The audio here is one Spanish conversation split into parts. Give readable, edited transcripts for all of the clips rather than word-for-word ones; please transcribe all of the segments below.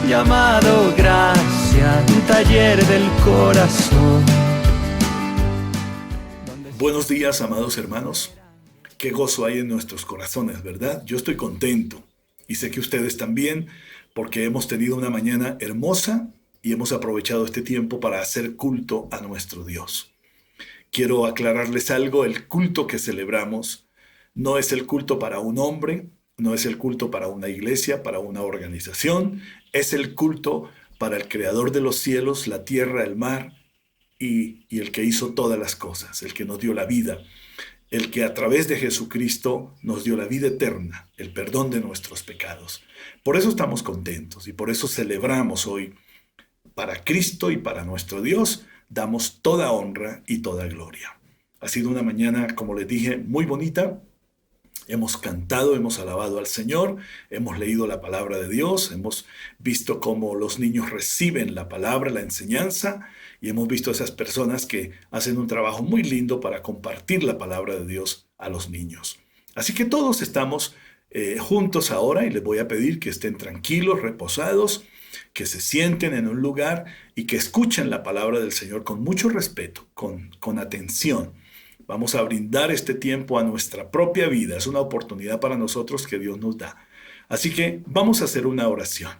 llamado gracia, un taller del corazón. Buenos días, amados hermanos. Qué gozo hay en nuestros corazones, ¿verdad? Yo estoy contento y sé que ustedes también, porque hemos tenido una mañana hermosa y hemos aprovechado este tiempo para hacer culto a nuestro Dios. Quiero aclararles algo: el culto que celebramos no es el culto para un hombre, no es el culto para una iglesia, para una organización, es el culto para el Creador de los cielos, la tierra, el mar y el que hizo todas las cosas, el que nos dio la vida, el que a través de Jesucristo nos dio la vida eterna, el perdón de nuestros pecados. Por eso estamos contentos y por eso celebramos hoy. Para Cristo y para nuestro Dios damos toda honra y toda gloria. Ha sido una mañana, como les dije, muy bonita. Hemos cantado, hemos alabado al Señor, hemos leído la palabra de Dios, hemos visto cómo los niños reciben la palabra, la enseñanza, y hemos visto a esas personas que hacen un trabajo muy lindo para compartir la palabra de Dios a los niños. Así que todos estamos juntos ahora y les voy a pedir que estén tranquilos, reposados, que se sienten en un lugar y que escuchen la palabra del Señor con mucho respeto, con atención. Vamos a brindar este tiempo a nuestra propia vida. Es una oportunidad para nosotros que Dios nos da. Así que vamos a hacer una oración.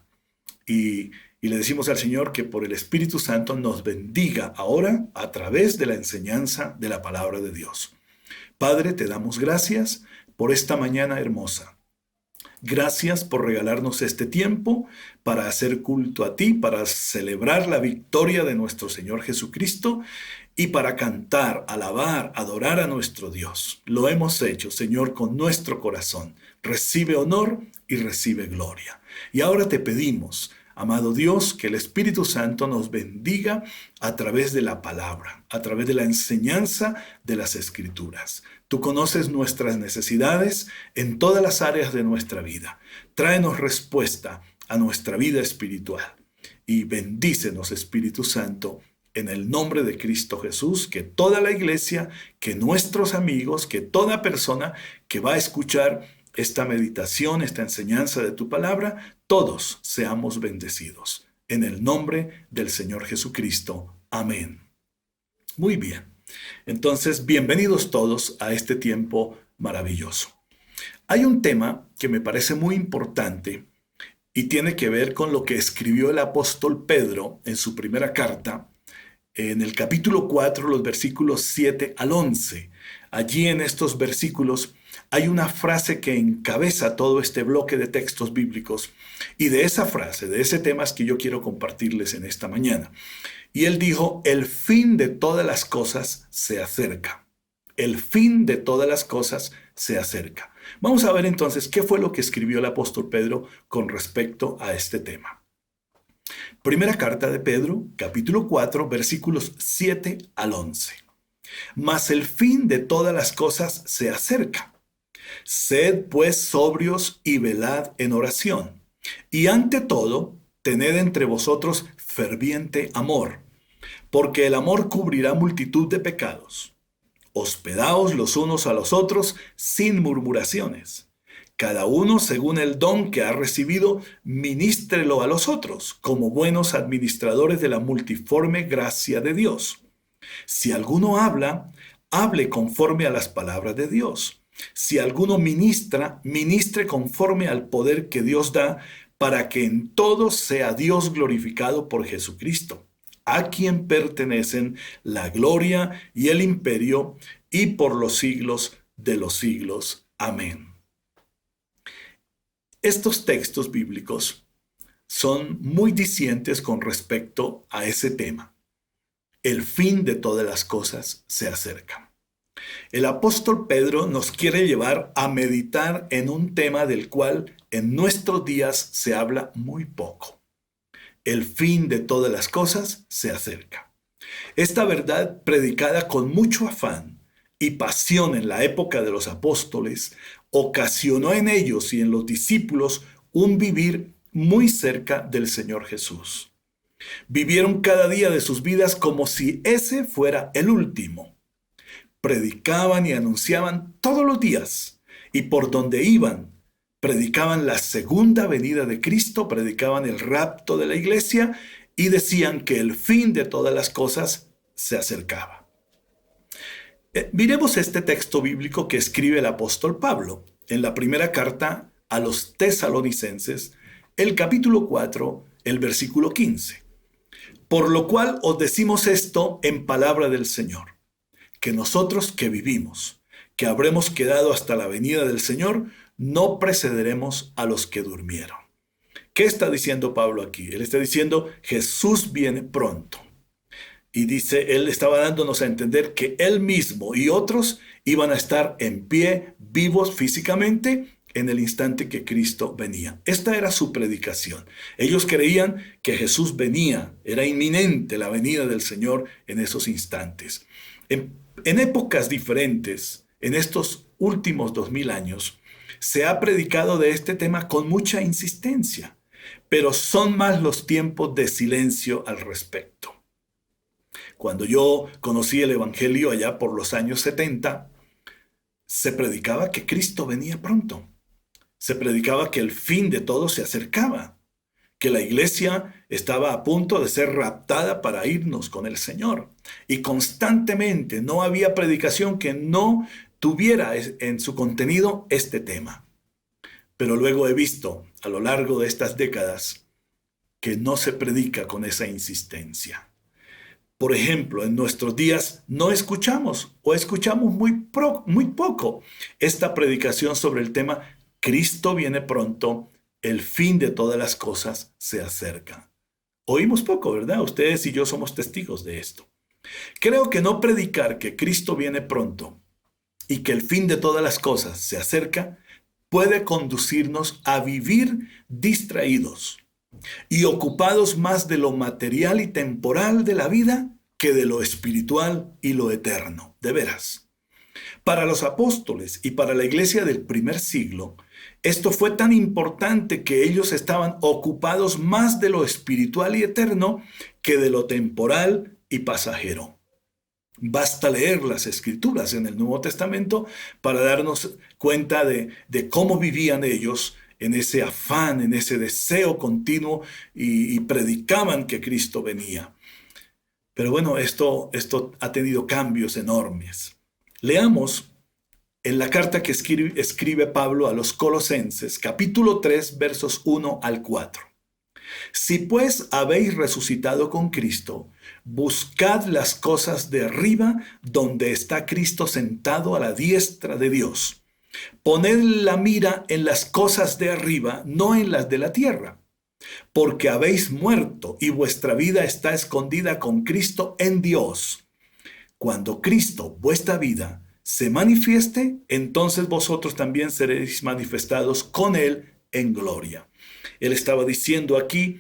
Y le decimos al Señor que por el Espíritu Santo nos bendiga ahora a través de la enseñanza de la palabra de Dios. Padre, te damos gracias por esta mañana hermosa. Gracias por regalarnos este tiempo para hacer culto a ti, para celebrar la victoria de nuestro Señor Jesucristo y para cantar, alabar, adorar a nuestro Dios. Lo hemos hecho, Señor, con nuestro corazón. Recibe honor y recibe gloria. Y ahora te pedimos, amado Dios, que el Espíritu Santo nos bendiga a través de la palabra, a través de la enseñanza de las Escrituras. Tú conoces nuestras necesidades en todas las áreas de nuestra vida. Tráenos respuesta a nuestra vida espiritual. Y bendícenos, Espíritu Santo, en el nombre de Cristo Jesús, que toda la iglesia, que nuestros amigos, que toda persona que va a escuchar esta meditación, esta enseñanza de tu palabra, todos seamos bendecidos. En el nombre del Señor Jesucristo. Amén. Muy bien. Entonces, bienvenidos todos a este tiempo maravilloso. Hay un tema que me parece muy importante y tiene que ver con lo que escribió el apóstol Pedro en su primera carta, en el capítulo 4, los versículos 7 al 11. Allí en estos versículos hay una frase que encabeza todo este bloque de textos bíblicos, y de esa frase, de ese tema es que yo quiero compartirles en esta mañana. Y él dijo: el fin de todas las cosas se acerca. El fin de todas las cosas se acerca. Vamos a ver entonces qué fue lo que escribió el apóstol Pedro con respecto a este tema. Primera carta de Pedro, capítulo 4, versículos 7 al 11. Mas el fin de todas las cosas se acerca. Sed pues sobrios y velad en oración. Y ante todo, tened entre vosotros ferviente amor, porque el amor cubrirá multitud de pecados. Hospedaos los unos a los otros sin murmuraciones. Cada uno según el don que ha recibido, ministrelo a los otros, como buenos administradores de la multiforme gracia de Dios. Si alguno habla, hable conforme a las palabras de Dios. Si alguno ministra, ministre conforme al poder que Dios da, para que en todo sea Dios glorificado por Jesucristo, a quien pertenecen la gloria y el imperio, y por los siglos de los siglos. Amén. Estos textos bíblicos son muy dicientes con respecto a ese tema. El fin de todas las cosas se acerca. El apóstol Pedro nos quiere llevar a meditar en un tema del cual en nuestros días se habla muy poco. El fin de todas las cosas se acerca. Esta verdad, predicada con mucho afán y pasión en la época de los apóstoles, ocasionó en ellos y en los discípulos un vivir muy cerca del Señor Jesús. Vivieron cada día de sus vidas como si ese fuera el último. Predicaban y anunciaban todos los días, y por donde iban, Predicaban la segunda venida de Cristo, predicaban el rapto de la iglesia y decían que el fin de todas las cosas se acercaba. Miremos este texto bíblico que escribe el apóstol Pablo en la primera carta a los Tesalonicenses, el capítulo 4, el versículo 15. Por lo cual os decimos esto en palabra del Señor, que nosotros que vivimos, que habremos quedado hasta la venida del Señor, no precederemos a los que durmieron. ¿Qué está diciendo Pablo aquí? Él está diciendo, Jesús viene pronto. Y dice, él estaba dándonos a entender que él mismo y otros iban a estar en pie, vivos físicamente, en el instante que Cristo venía. Esta era su predicación. Ellos creían que Jesús venía, era inminente la venida del Señor en esos instantes. En épocas diferentes, en estos últimos 2000 años, se ha predicado de este tema con mucha insistencia, pero son más los tiempos de silencio al respecto. Cuando yo conocí el Evangelio allá por los años 70, se predicaba que Cristo venía pronto. Se predicaba que el fin de todo se acercaba, que la iglesia estaba a punto de ser raptada para irnos con el Señor. Y constantemente no había predicación que no tuviera en su contenido este tema. Pero luego he visto a lo largo de estas décadas que no se predica con esa insistencia. Por ejemplo, en nuestros días no escuchamos o escuchamos muy poco esta predicación sobre el tema Cristo viene pronto, el fin de todas las cosas se acerca. Oímos poco, ¿verdad? Ustedes y yo somos testigos de esto. Creo que no predicar que Cristo viene pronto y que el fin de todas las cosas se acerca puede conducirnos a vivir distraídos y ocupados más de lo material y temporal de la vida que de lo espiritual y lo eterno. De veras. Para los apóstoles y para la iglesia del primer siglo, esto fue tan importante que ellos estaban ocupados más de lo espiritual y eterno que de lo temporal y pasajero. Basta leer las Escrituras en el Nuevo Testamento para darnos cuenta de cómo vivían ellos en ese afán, en ese deseo continuo y predicaban que Cristo venía. Pero bueno, esto ha tenido cambios enormes. Leamos en la carta que escribe Pablo a los Colosenses, capítulo 3, versos 1 al 4. Si pues habéis resucitado con Cristo, buscad las cosas de arriba, donde está Cristo sentado a la diestra de Dios. Poned la mira en las cosas de arriba, no en las de la tierra, porque habéis muerto y vuestra vida está escondida con Cristo en Dios. Cuando Cristo, vuestra vida, se manifieste, entonces vosotros también seréis manifestados con Él en gloria. Él estaba diciendo aquí,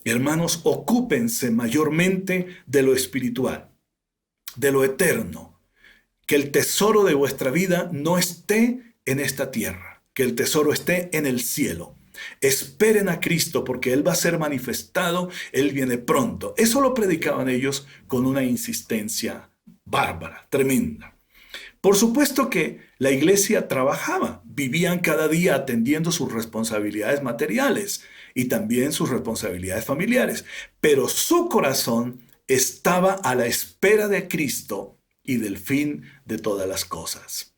hermanos, ocúpense mayormente de lo espiritual, de lo eterno, que el tesoro de vuestra vida no esté en esta tierra, que el tesoro esté en el cielo. Esperen a Cristo porque Él va a ser manifestado, Él viene pronto. Eso lo predicaban ellos con una insistencia bárbara, tremenda. Por supuesto que la iglesia trabajaba, vivían cada día atendiendo sus responsabilidades materiales y también sus responsabilidades familiares, pero su corazón estaba a la espera de Cristo y del fin de todas las cosas.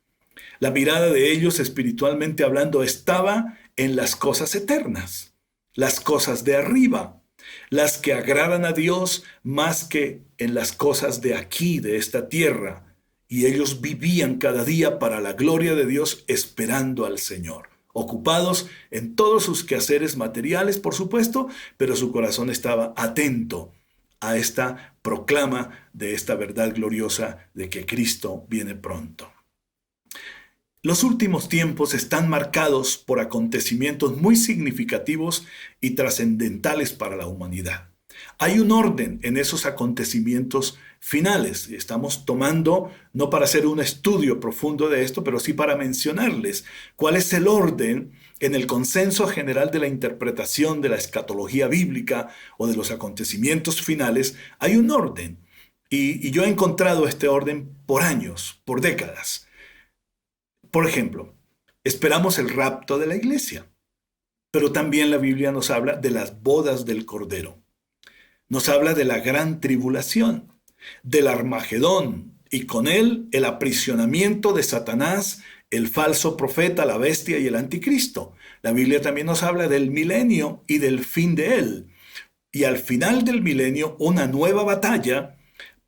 La mirada de ellos, espiritualmente hablando, estaba en las cosas eternas, las cosas de arriba, las que agradan a Dios más que en las cosas de aquí, de esta tierra. Y ellos vivían cada día para la gloria de Dios esperando al Señor, ocupados en todos sus quehaceres materiales, por supuesto, pero su corazón estaba atento a esta proclama de esta verdad gloriosa de que Cristo viene pronto. Los últimos tiempos están marcados por acontecimientos muy significativos y trascendentales para la humanidad. Hay un orden en esos acontecimientos finales. Estamos tomando, no para hacer un estudio profundo de esto, pero sí para mencionarles cuál es el orden en el consenso general de la interpretación de la escatología bíblica o de los acontecimientos finales. Hay un orden. Y yo he encontrado este orden por años, por décadas. Por ejemplo, Esperamos el rapto de la iglesia. Pero también la Biblia nos habla de las bodas del Cordero. Nos habla de la gran tribulación, del Armagedón, y con él el aprisionamiento de Satanás, el falso profeta, la bestia y el anticristo. La Biblia también nos habla del milenio y del fin de él. Y al final del milenio, una nueva batalla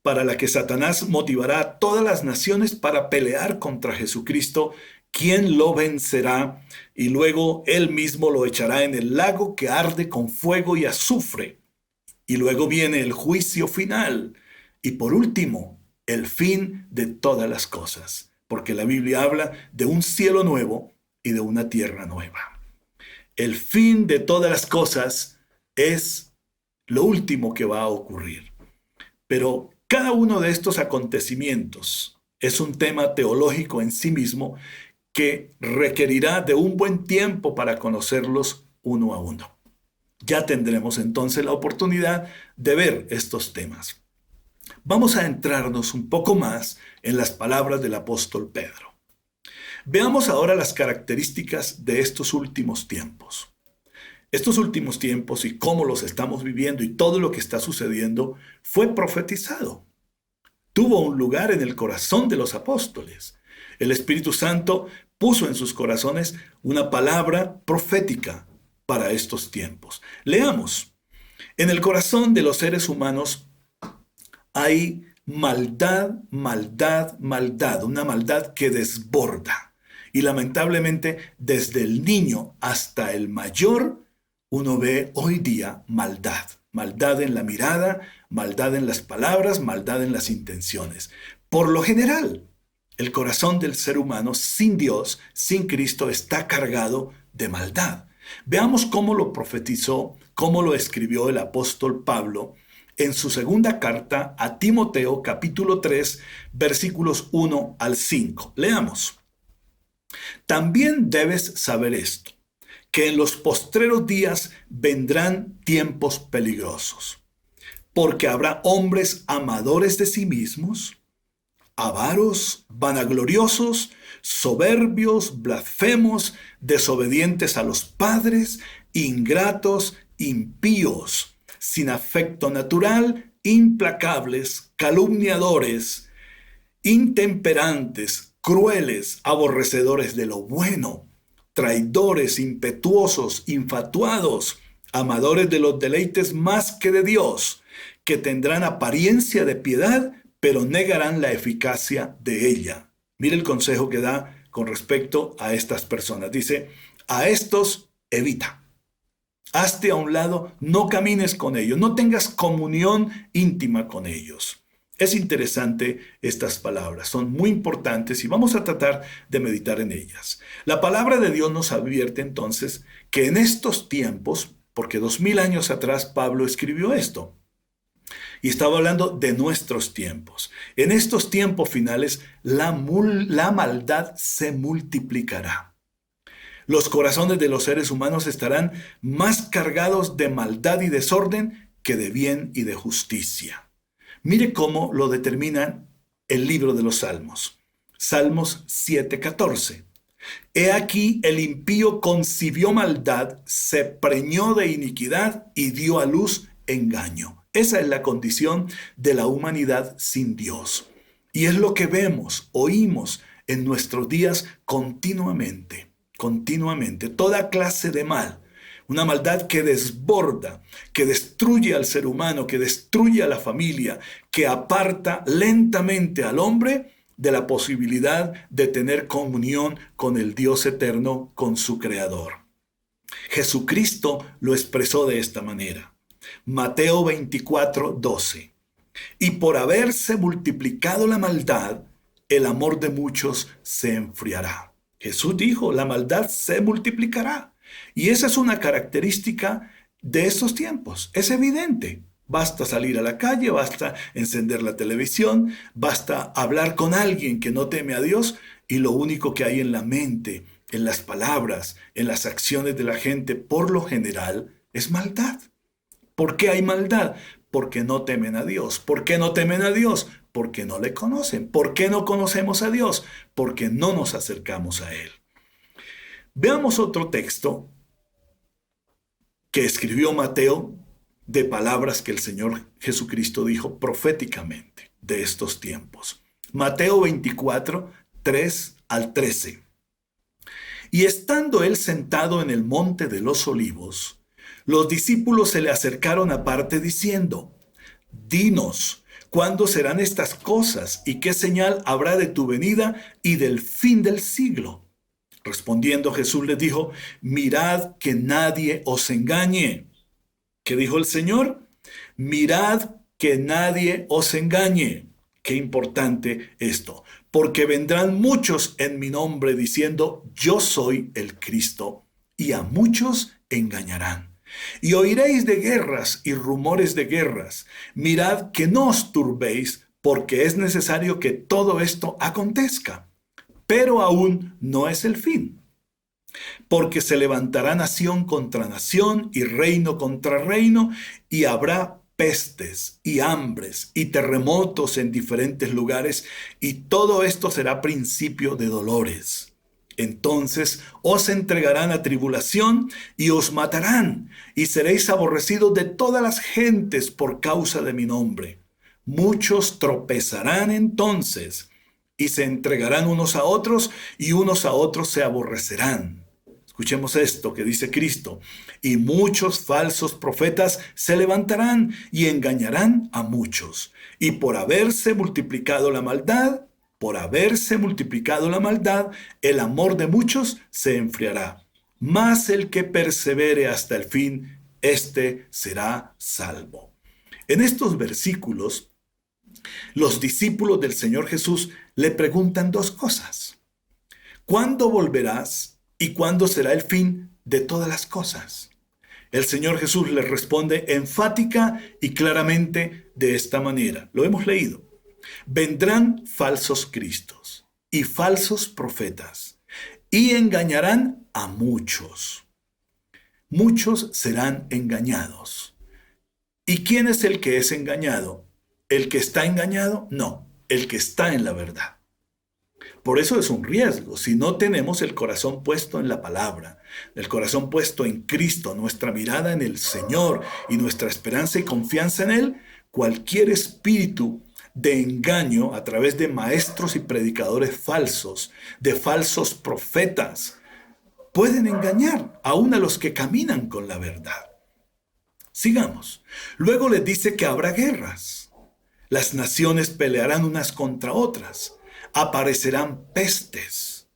para la que Satanás motivará a todas las naciones para pelear contra Jesucristo, quien lo vencerá, y luego él mismo lo echará en el lago que arde con fuego y azufre. Y luego viene el juicio final. Y por último, el fin de todas las cosas. Porque la Biblia habla de un cielo nuevo y de una tierra nueva. El fin de todas las cosas es lo último que va a ocurrir. Pero cada uno de estos acontecimientos es un tema teológico en sí mismo que requerirá de un buen tiempo para conocerlos uno a uno. Ya tendremos entonces la oportunidad de ver estos temas. Vamos a entrarnos un poco más en las palabras del apóstol Pedro. Veamos ahora las características de estos últimos tiempos. Estos últimos tiempos y cómo los estamos viviendo y todo lo que está sucediendo fue profetizado. Tuvo un lugar en el corazón de los apóstoles. El Espíritu Santo puso en sus corazones una palabra profética para estos tiempos. Leamos. En el corazón de los seres humanos hay maldad, maldad, maldad, una maldad que desborda. Y lamentablemente, desde el niño hasta el mayor, uno ve hoy día maldad. Maldad en la mirada, maldad en las palabras, maldad en las intenciones. Por lo general, el corazón del ser humano sin Dios, sin Cristo, está cargado de maldad. Veamos cómo lo profetizó, cómo lo escribió el apóstol Pablo en su segunda carta a Timoteo, capítulo 3, versículos 1 al 5. Leamos. También debes saber esto, que en los postreros días vendrán tiempos peligrosos, porque habrá hombres amadores de sí mismos, avaros, vanagloriosos, soberbios, blasfemos, desobedientes a los padres, ingratos, impíos, sin afecto natural, implacables, calumniadores, intemperantes, crueles, aborrecedores de lo bueno, traidores, impetuosos, infatuados, amadores de los deleites más que de Dios, que tendrán apariencia de piedad, pero negarán la eficacia de ella. Mire el consejo que da con respecto a estas personas. Dice, a estos evita. Hazte a un lado, no camines con ellos, no tengas comunión íntima con ellos. Es interesante estas palabras, son muy importantes y vamos a tratar de meditar en ellas. La palabra de Dios nos advierte entonces que en estos tiempos, porque 2000 años atrás Pablo escribió esto, y estaba hablando de nuestros tiempos. En estos tiempos finales, la maldad se multiplicará. Los corazones de los seres humanos estarán más cargados de maldad y desorden que de bien y de justicia. Mire cómo lo determina el libro de los Salmos. Salmos 7:14. He aquí el impío concibió maldad, se preñó de iniquidad y dio a luz engaño. Esa es la condición de la humanidad sin Dios. Y es lo que vemos, oímos en nuestros días continuamente. Toda clase de mal. Una maldad que desborda, que destruye al ser humano, que destruye a la familia, que aparta lentamente al hombre de la posibilidad de tener comunión con el Dios eterno, con su Creador. Jesucristo lo expresó de esta manera. Mateo 24:12. Y por haberse multiplicado la maldad, el amor de muchos se enfriará. Jesús dijo, la maldad se multiplicará. Y esa es una característica de estos tiempos. Es evidente. Basta salir a la calle, basta encender la televisión, basta hablar con alguien que no teme a Dios y lo único que hay en la mente, en las palabras, en las acciones de la gente, por lo general, es maldad. ¿Por qué hay maldad? Porque no temen a Dios. ¿Por qué no temen a Dios? Porque no le conocen. ¿Por qué no conocemos a Dios? Porque no nos acercamos a Él. Veamos otro texto que escribió Mateo de palabras que el Señor Jesucristo dijo proféticamente de estos tiempos. Mateo 24, 3 al 13. Y estando él sentado en el monte de los olivos, los discípulos se le acercaron aparte diciendo: Dinos, ¿cuándo serán estas cosas y qué señal habrá de tu venida y del fin del siglo? Respondiendo Jesús les dijo: mirad que nadie os engañe. ¿Qué dijo el Señor? Mirad que nadie os engañe. Qué importante esto. Porque vendrán muchos en mi nombre diciendo: yo soy el Cristo, y a muchos engañarán. Y oiréis de guerras y rumores de guerras. Mirad que no os turbéis, porque es necesario que todo esto acontezca. Pero aún no es el fin. Porque se levantará nación contra nación y reino contra reino, y habrá pestes y hambres y terremotos en diferentes lugares, y todo esto será principio de dolores. Entonces os entregarán a tribulación y os matarán, y seréis aborrecidos de todas las gentes por causa de mi nombre. Muchos tropezarán entonces, y se entregarán unos a otros, y unos a otros se aborrecerán. Escuchemos esto que dice Cristo: y muchos falsos profetas se levantarán y engañarán a muchos. Y por haberse multiplicado la maldad, el amor de muchos se enfriará. Mas el que persevere hasta el fin, éste será salvo. En estos versículos, los discípulos del Señor Jesús le preguntan dos cosas: ¿cuándo volverás? ¿Y cuándo será el fin de todas las cosas? El Señor Jesús les responde enfática y claramente de esta manera. Lo hemos leído. Vendrán falsos cristos y falsos profetas y engañarán a muchos. Muchos serán engañados. ¿Y quién es el que es engañado? ¿El que está engañado? No, el que está en la verdad. Por eso es un riesgo. Si no tenemos el corazón puesto en la palabra, el corazón puesto en Cristo, nuestra mirada en el Señor y nuestra esperanza y confianza en Él, cualquier espíritu de engaño a través de maestros y predicadores falsos, de falsos profetas, pueden engañar aún a los que caminan con la verdad. Sigamos. Luego les dice que habrá guerras. Las naciones pelearán unas contra otras. Aparecerán pestes,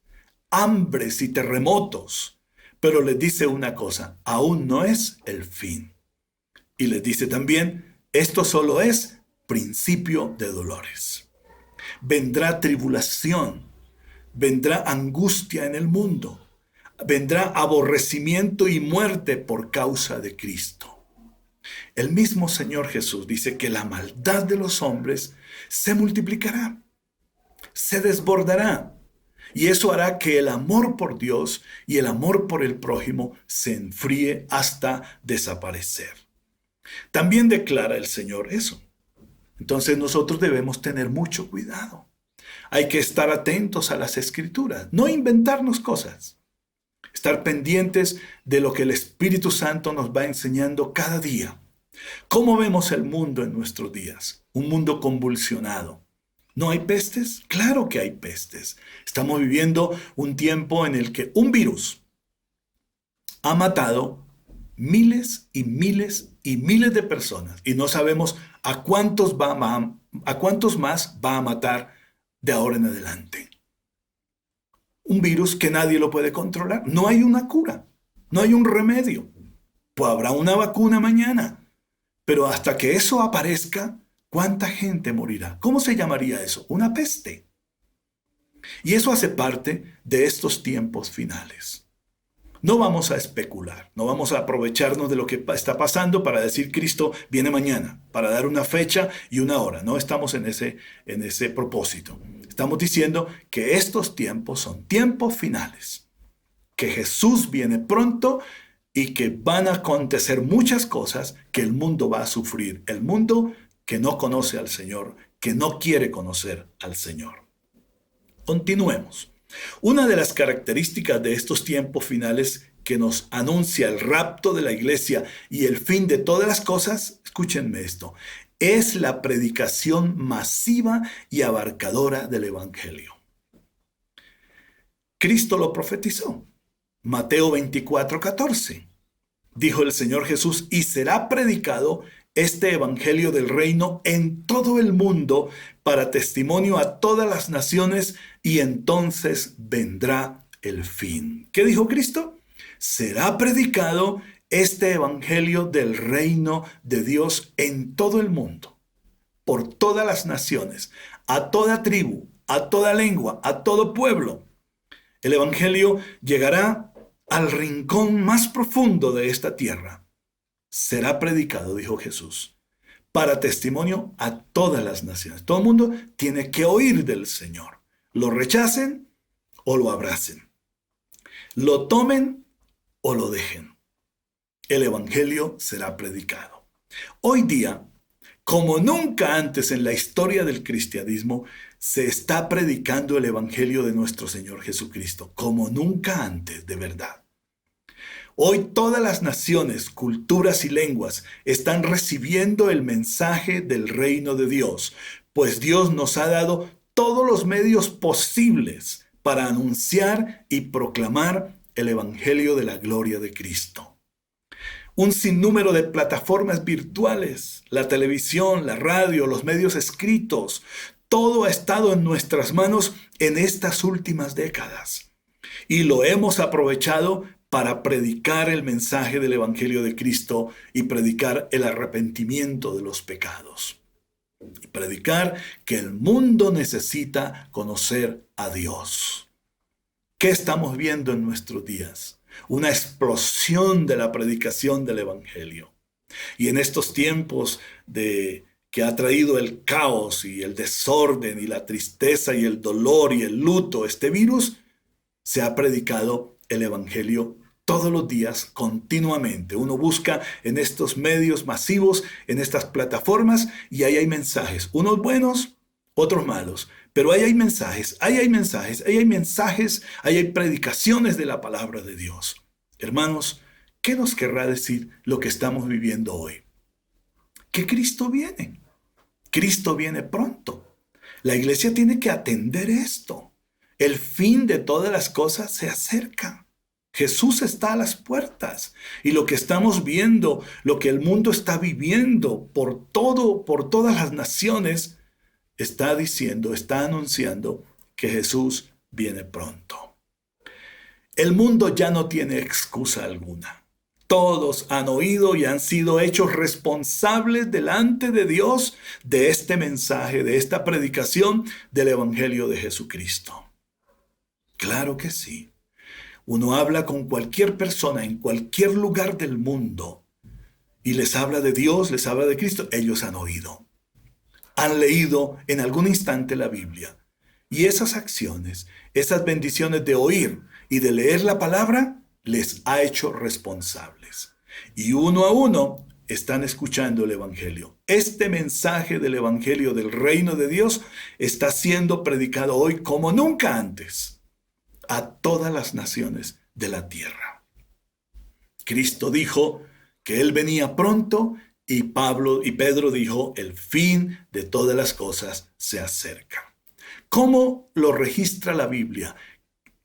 hambres y terremotos. Pero les dice una cosa: aún no es el fin. Y les dice también: esto solo es principio de dolores. Vendrá tribulación, vendrá angustia en el mundo, vendrá aborrecimiento y muerte por causa de Cristo. El mismo Señor Jesús dice que la maldad de los hombres se multiplicará, se desbordará, y eso hará que el amor por Dios y el amor por el prójimo se enfríe hasta desaparecer. También declara el Señor eso. Entonces nosotros debemos tener mucho cuidado. Hay que estar atentos a las Escrituras, no inventarnos cosas. Estar pendientes de lo que el Espíritu Santo nos va enseñando cada día. ¿Cómo vemos el mundo en nuestros días? Un mundo convulsionado. ¿No hay pestes? Claro que hay pestes. Estamos viviendo un tiempo en el que un virus ha matado miles y miles y miles de personas, y no sabemos a cuántos más va a matar de ahora en adelante. Un virus que nadie lo puede controlar. No hay una cura, no hay un remedio. Pues habrá una vacuna mañana, pero hasta que eso aparezca, ¿cuánta gente morirá? ¿Cómo se llamaría eso? Una peste. Y eso hace parte de estos tiempos finales. No vamos a especular, no vamos a aprovecharnos de lo que está pasando para decir Cristo viene mañana, para dar una fecha y una hora. No estamos en ese propósito. Estamos diciendo que estos tiempos son tiempos finales, que Jesús viene pronto y que van a acontecer muchas cosas que el mundo va a sufrir. El mundo que no conoce al Señor, que no quiere conocer al Señor. Continuemos. Una de las características de estos tiempos finales que nos anuncia el rapto de la iglesia y el fin de todas las cosas, escúchenme esto, es la predicación masiva y abarcadora del Evangelio. Cristo lo profetizó. Mateo 24:14. Dijo el Señor Jesús, y será predicado este evangelio del reino en todo el mundo para testimonio a todas las naciones, y entonces vendrá el fin. ¿Qué dijo Cristo? Será predicado este evangelio del reino de Dios en todo el mundo, por todas las naciones, a toda tribu, a toda lengua, a todo pueblo. El evangelio llegará al rincón más profundo de esta tierra. Será predicado, dijo Jesús, para testimonio a todas las naciones. Todo el mundo tiene que oír del Señor. Lo rechacen o lo abracen. Lo tomen o lo dejen. El evangelio será predicado. Hoy día, como nunca antes en la historia del cristianismo, se está predicando el evangelio de nuestro Señor Jesucristo. Como nunca antes, de verdad. Hoy todas las naciones, culturas y lenguas están recibiendo el mensaje del reino de Dios, pues Dios nos ha dado todos los medios posibles para anunciar y proclamar el evangelio de la gloria de Cristo. Un sinnúmero de plataformas virtuales, la televisión, la radio, los medios escritos, todo ha estado en nuestras manos en estas últimas décadas. Y lo hemos aprovechado para predicar el mensaje del Evangelio de Cristo y predicar el arrepentimiento de los pecados. Y predicar que el mundo necesita conocer a Dios. ¿Qué estamos viendo en nuestros días? Una explosión de la predicación del Evangelio. Y en estos tiempos que ha traído el caos y el desorden y la tristeza y el dolor y el luto, este virus, se ha predicado el Evangelio todos los días, continuamente. Uno busca en estos medios masivos, en estas plataformas, y ahí hay mensajes, unos buenos, otros malos, pero ahí hay mensajes, ahí hay mensajes, ahí hay mensajes, ahí hay predicaciones de la palabra de Dios. Hermanos, ¿qué nos querrá decir lo que estamos viviendo hoy? Que Cristo viene. Cristo viene pronto. La iglesia tiene que atender esto. El fin de todas las cosas se acerca. Jesús está a las puertas. Y lo que estamos viendo, lo que el mundo está viviendo por todas las naciones, está diciendo, está anunciando que Jesús viene pronto. El mundo ya no tiene excusa alguna. Todos han oído y han sido hechos responsables delante de Dios de este mensaje, de esta predicación del Evangelio de Jesucristo. Claro que sí. Uno habla con cualquier persona en cualquier lugar del mundo y les habla de Dios, les habla de Cristo. Ellos han oído. Han leído en algún instante la Biblia. Y esas acciones, esas bendiciones de oír y de leer la palabra, les ha hecho responsables. Y uno a uno están escuchando el Evangelio. Este mensaje del Evangelio del reino de Dios está siendo predicado hoy como nunca antes a todas las naciones de la tierra. Cristo dijo que Él venía pronto y Pedro dijo, el fin de todas las cosas se acerca. ¿Cómo lo registra la Biblia?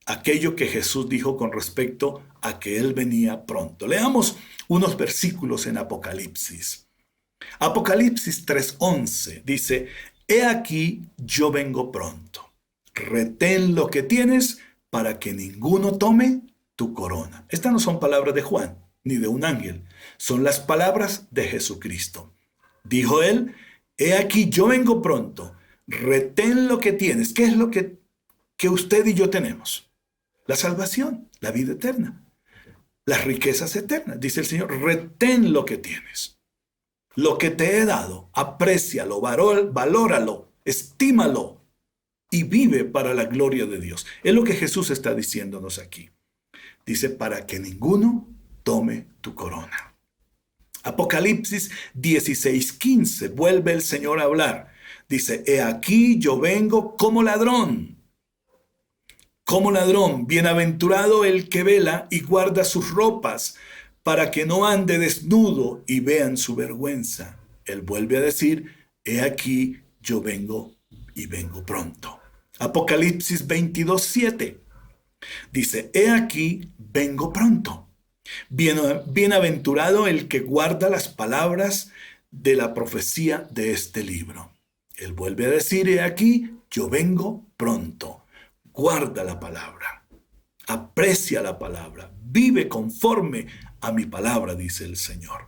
Aquello que Jesús dijo con respecto a que Él venía pronto. Leamos unos versículos en Apocalipsis. Apocalipsis 3:11 dice, he aquí yo vengo pronto. Retén lo que tienes para que ninguno tome tu corona. Estas no son palabras de Juan ni de un ángel. Son las palabras de Jesucristo. Dijo Él, he aquí yo vengo pronto. Retén lo que tienes. ¿Qué es lo que usted y yo tenemos? La salvación, la vida eterna, las riquezas eternas. Dice el Señor, retén lo que tienes. Lo que te he dado, aprécialo, valóralo, estímalo y vive para la gloria de Dios. Es lo que Jesús está diciéndonos aquí. Dice, para que ninguno tome tu corona. Apocalipsis 16:15, vuelve el Señor a hablar. Dice, he aquí yo vengo como ladrón. como ladrón. Bienaventurado el que vela y guarda sus ropas, para que no ande desnudo y vean su vergüenza. Él vuelve a decir, he aquí yo vengo y vengo pronto. Apocalipsis 22:7 dice, he aquí vengo pronto. Bienaventurado el que guarda las palabras de la profecía de este libro. Él vuelve a decir, he aquí yo vengo pronto. Guarda la palabra, aprecia la palabra, vive conforme a mi palabra, dice el Señor.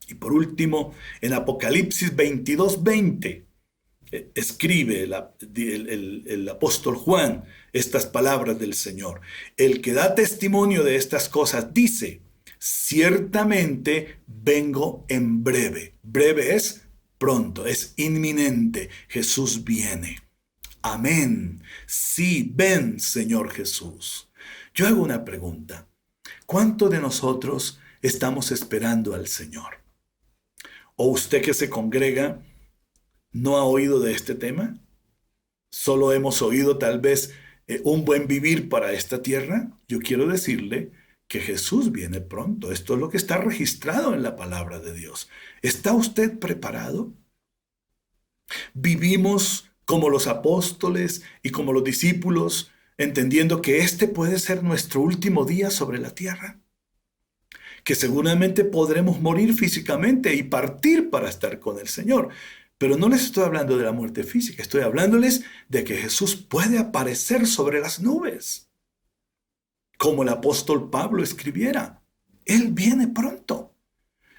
Y por último, en Apocalipsis 22:20, escribe el apóstol Juan estas palabras del Señor. El que da testimonio de estas cosas dice, ciertamente vengo en breve. Breve es pronto, es inminente. Jesús viene. Amén. Sí, ven, Señor Jesús. Yo hago una pregunta. ¿Cuánto de nosotros estamos esperando al Señor? ¿O usted que se congrega no ha oído de este tema? ¿Solo hemos oído tal vez un buen vivir para esta tierra? Yo quiero decirle que Jesús viene pronto. Esto es lo que está registrado en la palabra de Dios. ¿Está usted preparado? ¿Vivimos como los apóstoles y como los discípulos, entendiendo que este puede ser nuestro último día sobre la tierra? Que seguramente podremos morir físicamente y partir para estar con el Señor. Pero no les estoy hablando de la muerte física, estoy hablándoles de que Jesús puede aparecer sobre las nubes. Como el apóstol Pablo escribiera, Él viene pronto.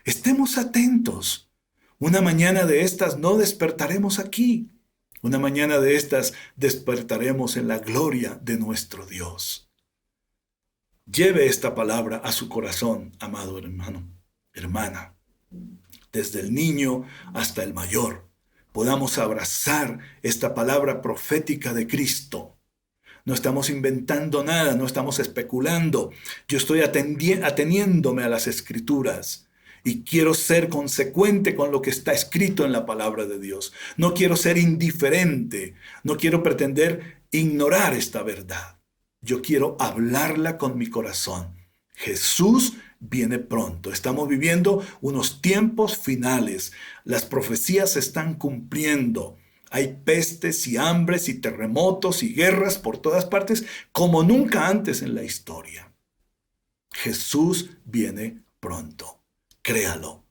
Estemos atentos. Una mañana de estas no despertaremos aquí. Una mañana de estas despertaremos en la gloria de nuestro Dios. Lleve esta palabra a su corazón, amado hermano, hermana. Desde el niño hasta el mayor, podamos abrazar esta palabra profética de Cristo. No estamos inventando nada, no estamos especulando. Yo estoy ateniéndome a las Escrituras. Y quiero ser consecuente con lo que está escrito en la palabra de Dios. No quiero ser indiferente. No quiero pretender ignorar esta verdad. Yo quiero hablarla con mi corazón. Jesús viene pronto. Estamos viviendo unos tiempos finales. Las profecías se están cumpliendo. Hay pestes y hambres y terremotos y guerras por todas partes como nunca antes en la historia. Jesús viene pronto. Créalo.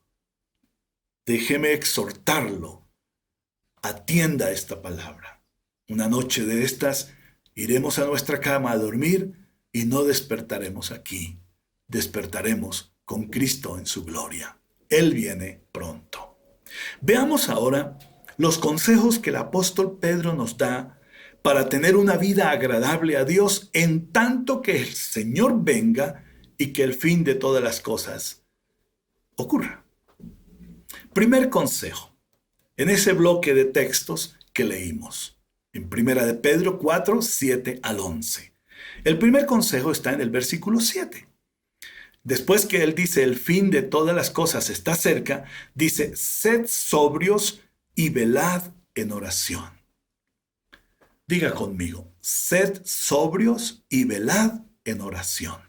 Déjeme exhortarlo. Atienda esta palabra. Una noche de estas iremos a nuestra cama a dormir y no despertaremos aquí. Despertaremos con Cristo en su gloria. Él viene pronto. Veamos ahora los consejos que el apóstol Pedro nos da para tener una vida agradable a Dios en tanto que el Señor venga y que el fin de todas las cosas ocurra. Primer consejo, en ese bloque de textos que leímos, en 1 de Pedro 4, 7 al 11. El primer consejo está en el versículo 7. Después que él dice el fin de todas las cosas está cerca, dice, sed sobrios y velad en oración. Diga conmigo, sed sobrios y velad en oración.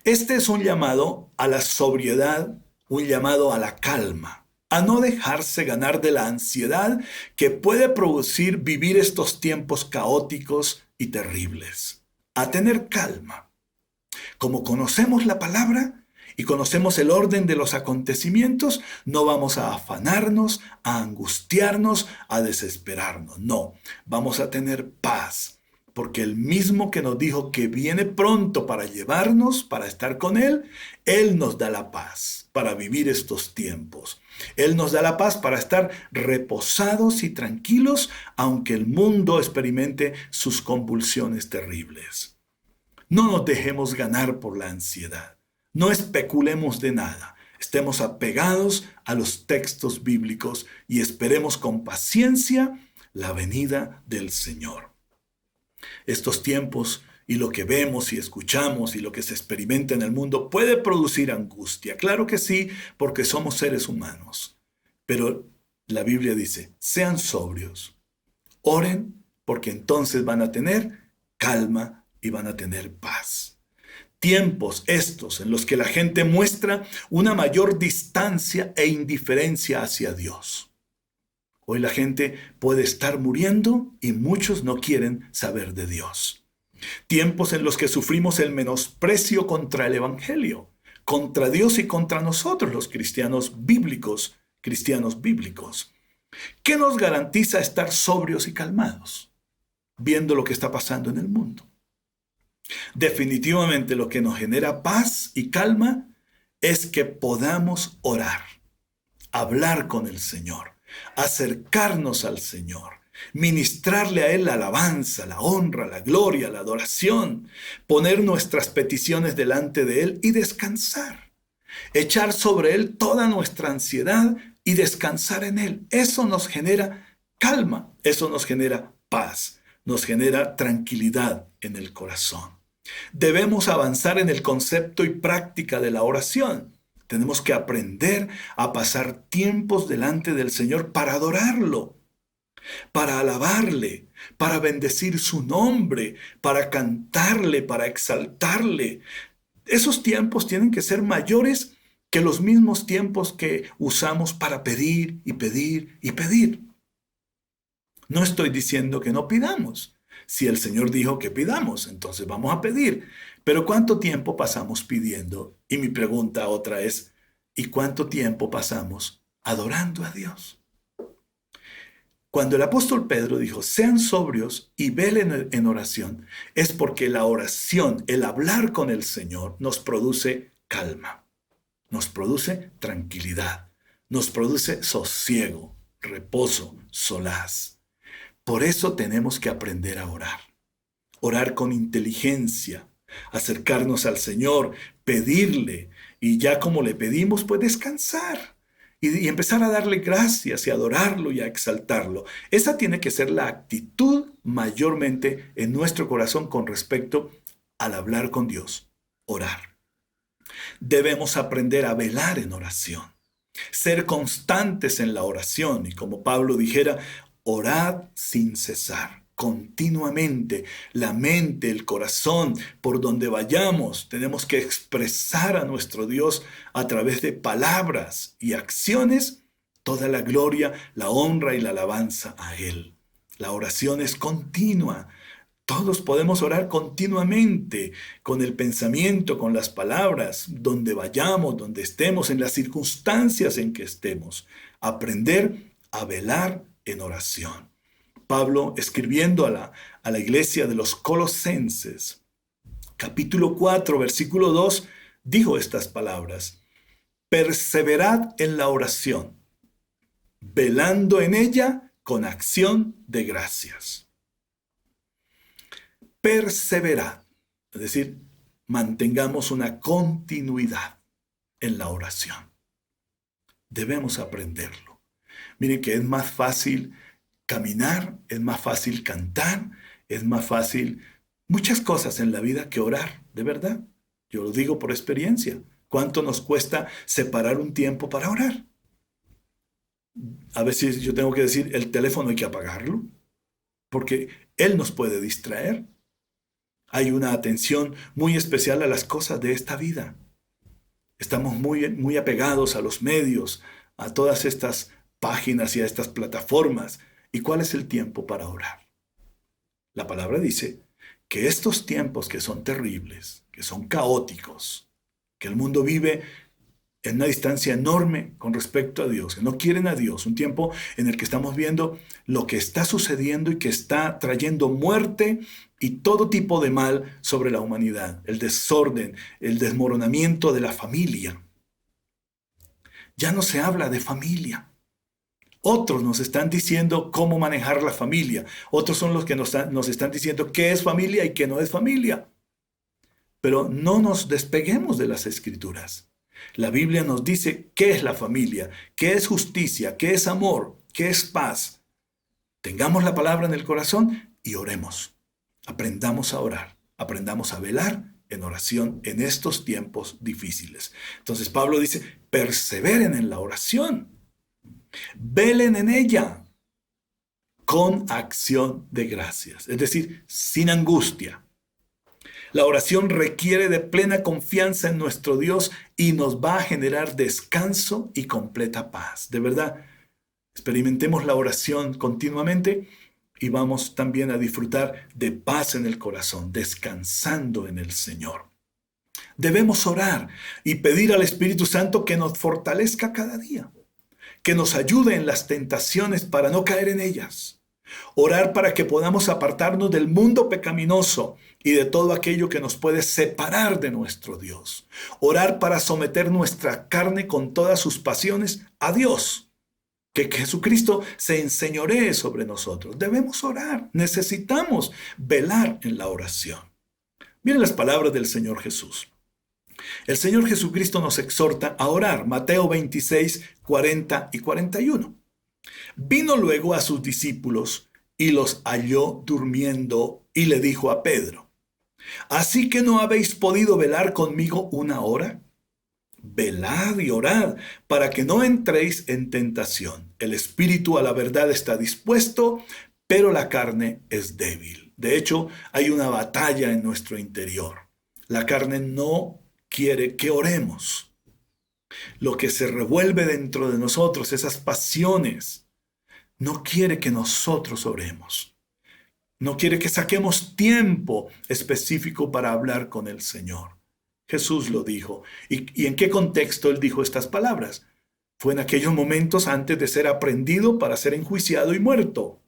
Este es un llamado a la sobriedad, un llamado a la calma, a no dejarse ganar de la ansiedad que puede producir vivir estos tiempos caóticos y terribles, a tener calma. Como conocemos la palabra y conocemos el orden de los acontecimientos, no vamos a afanarnos, a angustiarnos, a desesperarnos. No, vamos a tener paz. Porque el mismo que nos dijo que viene pronto para llevarnos, para estar con Él, Él nos da la paz para vivir estos tiempos. Él nos da la paz para estar reposados y tranquilos, aunque el mundo experimente sus convulsiones terribles. No nos dejemos ganar por la ansiedad. No especulemos de nada. Estemos apegados a los textos bíblicos y esperemos con paciencia la venida del Señor. Estos tiempos y lo que vemos y escuchamos y lo que se experimenta en el mundo puede producir angustia. Claro que sí, porque somos seres humanos. Pero la Biblia dice, sean sobrios, oren, porque entonces van a tener calma y van a tener paz. Tiempos estos en los que la gente muestra una mayor distancia e indiferencia hacia Dios. Hoy la gente puede estar muriendo y muchos no quieren saber de Dios. Tiempos en los que sufrimos el menosprecio contra el Evangelio, contra Dios y contra nosotros los cristianos bíblicos. ¿Qué nos garantiza estar sobrios y calmados, viendo lo que está pasando en el mundo? Definitivamente lo que nos genera paz y calma es que podamos orar, hablar con el Señor, acercarnos al Señor, ministrarle a Él la alabanza, la honra, la gloria, la adoración, poner nuestras peticiones delante de Él y descansar, echar sobre Él toda nuestra ansiedad y descansar en Él. Eso nos genera calma, eso nos genera paz, nos genera tranquilidad en el corazón. Debemos avanzar en el concepto y práctica de la oración. Tenemos que aprender a pasar tiempos delante del Señor para adorarlo, para alabarle, para bendecir su nombre, para cantarle, para exaltarle. Esos tiempos tienen que ser mayores que los mismos tiempos que usamos para pedir y pedir y pedir. No estoy diciendo que no pidamos. Si el Señor dijo que pidamos, entonces vamos a pedir. Pero ¿cuánto tiempo pasamos pidiendo? Y mi pregunta otra es, ¿y cuánto tiempo pasamos adorando a Dios? Cuando el apóstol Pedro dijo, sean sobrios y velen en oración, es porque la oración, el hablar con el Señor, nos produce calma, nos produce tranquilidad, nos produce sosiego, reposo, solaz. Por eso tenemos que aprender a orar. Orar con inteligencia, acercarnos al Señor, pedirle, y ya como le pedimos, pues descansar y empezar a darle gracias y a adorarlo y a exaltarlo. Esa tiene que ser la actitud mayormente en nuestro corazón con respecto al hablar con Dios, orar. Debemos aprender a velar en oración, ser constantes en la oración y como Pablo dijera, orad sin cesar, continuamente. La mente, el corazón, por donde vayamos, tenemos que expresar a nuestro Dios a través de palabras y acciones toda la gloria, la honra y la alabanza a Él. La oración es continua. Todos podemos orar continuamente, con el pensamiento, con las palabras, donde vayamos, donde estemos, en las circunstancias en que estemos. Aprender a velar en oración. Pablo, escribiendo a la iglesia de los Colosenses, capítulo 4, versículo 2, dijo estas palabras: perseverad en la oración, velando en ella con acción de gracias. Perseverad, es decir, mantengamos una continuidad en la oración. Debemos aprenderlo. Miren que es más fácil caminar, es más fácil cantar, es más fácil muchas cosas en la vida que orar, de verdad. Yo lo digo por experiencia. ¿Cuánto nos cuesta separar un tiempo para orar? A veces yo tengo que decir, el teléfono hay que apagarlo, porque él nos puede distraer. Hay una atención muy especial a las cosas de esta vida. Estamos muy apegados a los medios, a todas estas páginas y a estas plataformas. ¿Y cuál es el tiempo para orar? La palabra dice que estos tiempos que son terribles, que son caóticos, que el mundo vive en una distancia enorme con respecto a Dios, que no quieren a Dios, un tiempo en el que estamos viendo lo que está sucediendo y que está trayendo muerte y todo tipo de mal sobre la humanidad, el desorden, el desmoronamiento de la familia. Ya no se habla de familia. Otros nos están diciendo cómo manejar la familia. Otros son los que nos están diciendo qué es familia y qué no es familia. Pero no nos despeguemos de las Escrituras. La Biblia nos dice qué es la familia, qué es justicia, qué es amor, qué es paz. Tengamos la palabra en el corazón y oremos. Aprendamos a orar, aprendamos a velar en oración en estos tiempos difíciles. Entonces Pablo dice, perseveren en la oración. Velen en ella, con acción de gracias, es decir, sin angustia. La oración requiere de plena confianza en nuestro Dios y nos va a generar descanso y completa paz. De verdad, experimentemos la oración continuamente y vamos también a disfrutar de paz en el corazón, descansando en el Señor. Debemos orar y pedir al Espíritu Santo que nos fortalezca cada día, que nos ayude en las tentaciones para no caer en ellas. Orar para que podamos apartarnos del mundo pecaminoso y de todo aquello que nos puede separar de nuestro Dios. Orar para someter nuestra carne con todas sus pasiones a Dios. Que Jesucristo se enseñoree sobre nosotros. Debemos orar, necesitamos velar en la oración. Miren las palabras del Señor Jesús. El Señor Jesucristo nos exhorta a orar. Mateo 26, 40 y 41. Vino luego a sus discípulos y los halló durmiendo y le dijo a Pedro: ¿así que no habéis podido velar conmigo una hora? Velad y orad para que no entréis en tentación. El espíritu a la verdad está dispuesto, pero la carne es débil. De hecho, hay una batalla en nuestro interior. La carne no quiere que oremos. Lo que se revuelve dentro de nosotros, esas pasiones, no quiere que nosotros oremos. No quiere que saquemos tiempo específico para hablar con el Señor. Jesús lo dijo. ¿Y en qué contexto Él dijo estas palabras? Fue en aquellos momentos antes de ser aprehendido para ser enjuiciado y muerto.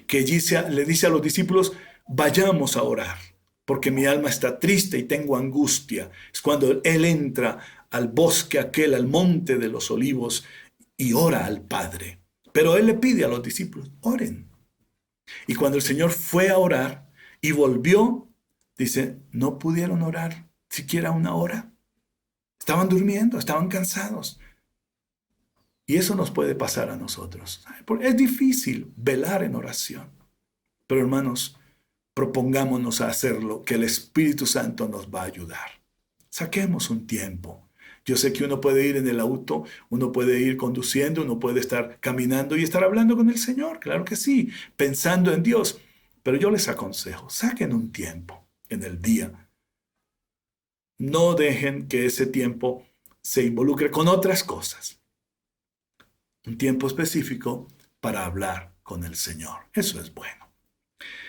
Que le dice a los discípulos: vayamos a orar, porque mi alma está triste y tengo angustia. Es cuando Él entra al bosque aquel, al monte de los olivos, y ora al Padre. Pero Él le pide a los discípulos: oren. Y cuando el Señor fue a orar y volvió, dice, no pudieron orar siquiera una hora. Estaban durmiendo, estaban cansados. Y eso nos puede pasar a nosotros. Es difícil velar en oración. Pero hermanos, propongámonos a hacerlo, que el Espíritu Santo nos va a ayudar. Saquemos un tiempo. Yo sé que uno puede ir en el auto, uno puede ir conduciendo, uno puede estar caminando y estar hablando con el Señor. Claro que sí, pensando en Dios. Pero yo les aconsejo, saquen un tiempo en el día. No dejen que ese tiempo se involucre con otras cosas. Un tiempo específico para hablar con el Señor. Eso es bueno.